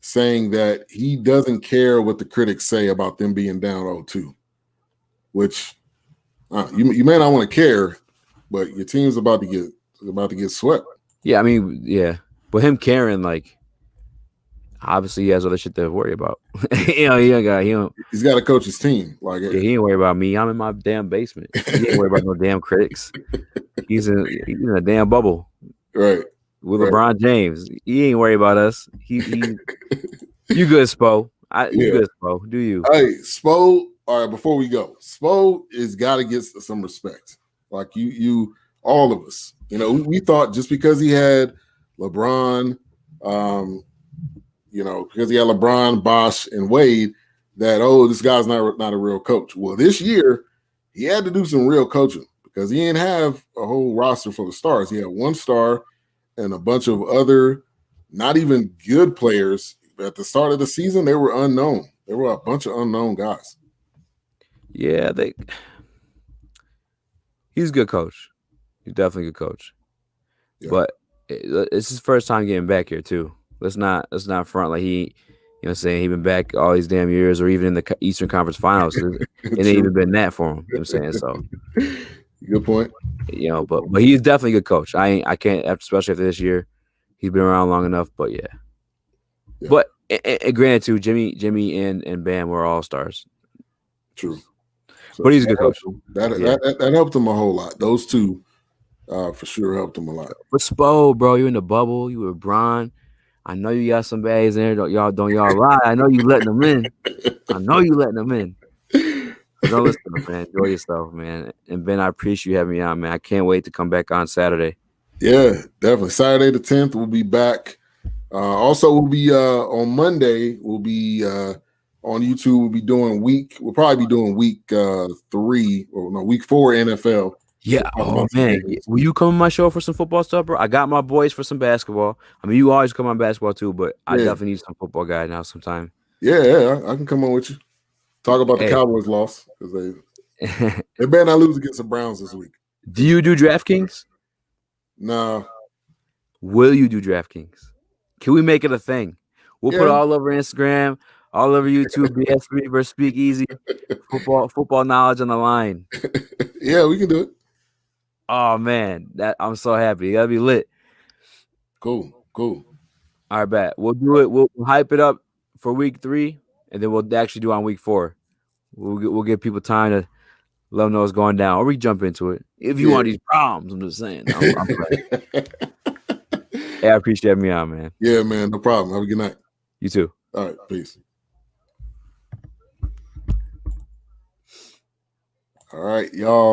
saying that he doesn't care what the critics say about them being down 0-2, which you may not want to care, but your team's about to get swept. Yeah, I mean, yeah, but him caring, like, obviously he has other shit to worry about. He's got to coach his team. Like, he ain't worried about me. I'm in my damn basement. He ain't worried about no damn critics. He's in a damn bubble, right? With LeBron James. He ain't worried about us. He you good, Spo? You good, Spo? Do you? Hey, Spo. All right, before we go, Spo has got to get some respect. Like you, all of us. You know, we thought just because he had LeBron, because he had LeBron, Bosh, and Wade, that this guy's not a real coach. Well, this year he had to do some real coaching because he didn't have a whole roster full of stars. He had one star and a bunch of other not even good players. At the start of the season, they were unknown. There were a bunch of unknown guys. Yeah, he's a good coach. He's definitely a good coach. Yeah. But it's his first time getting back here too. Let's not front like he, saying he been back all these damn years, or even in the Eastern Conference Finals. It ain't even been that for him. You know what I'm saying? So good point. But he's definitely a good coach. I can't, especially after this year. He's been around long enough, but yeah. But granted too, Jimmy and Bam were all stars. True. So but he's a good coach. That helped him a whole lot. Those two for sure helped him a lot. But Spo, bro, you in the bubble, you with Bron. I know you got some bags in there. Don't y'all lie. I know you letting them in. So don't listen to them, man. Enjoy yourself, man. And Ben, I appreciate you having me on, man. I can't wait to come back on Saturday. Yeah, definitely. Saturday the 10th, we'll be back. Also, we'll be on Monday. We'll be on YouTube. We'll probably be doing week 4 NFL. Yeah. Oh man, will you come on my show for some football stuff, bro? I got my boys for some basketball. I mean, you always come on basketball too, but I definitely need some football guy now sometime. Yeah, I can come on with you. Talk about the Cowboys loss because they better not lose against the Browns this week. Do you do DraftKings? No. Will you do DraftKings? Can we make it a thing? We'll put it all over Instagram, all over YouTube. BS3 versus Speak Easy. Football knowledge on the line. Yeah, we can do it. Oh man, I'm so happy. You gotta be lit. Cool. All right, bet. We'll do it. We'll hype it up for week 3, and then we'll actually do it on week 4. We'll give people time to let them know what's going down, or we jump into it. If you want these problems, I'm just saying. I'm Hey, I appreciate having me on, man. Yeah, man, no problem. Have a good night. You too. All right, peace. All right, y'all.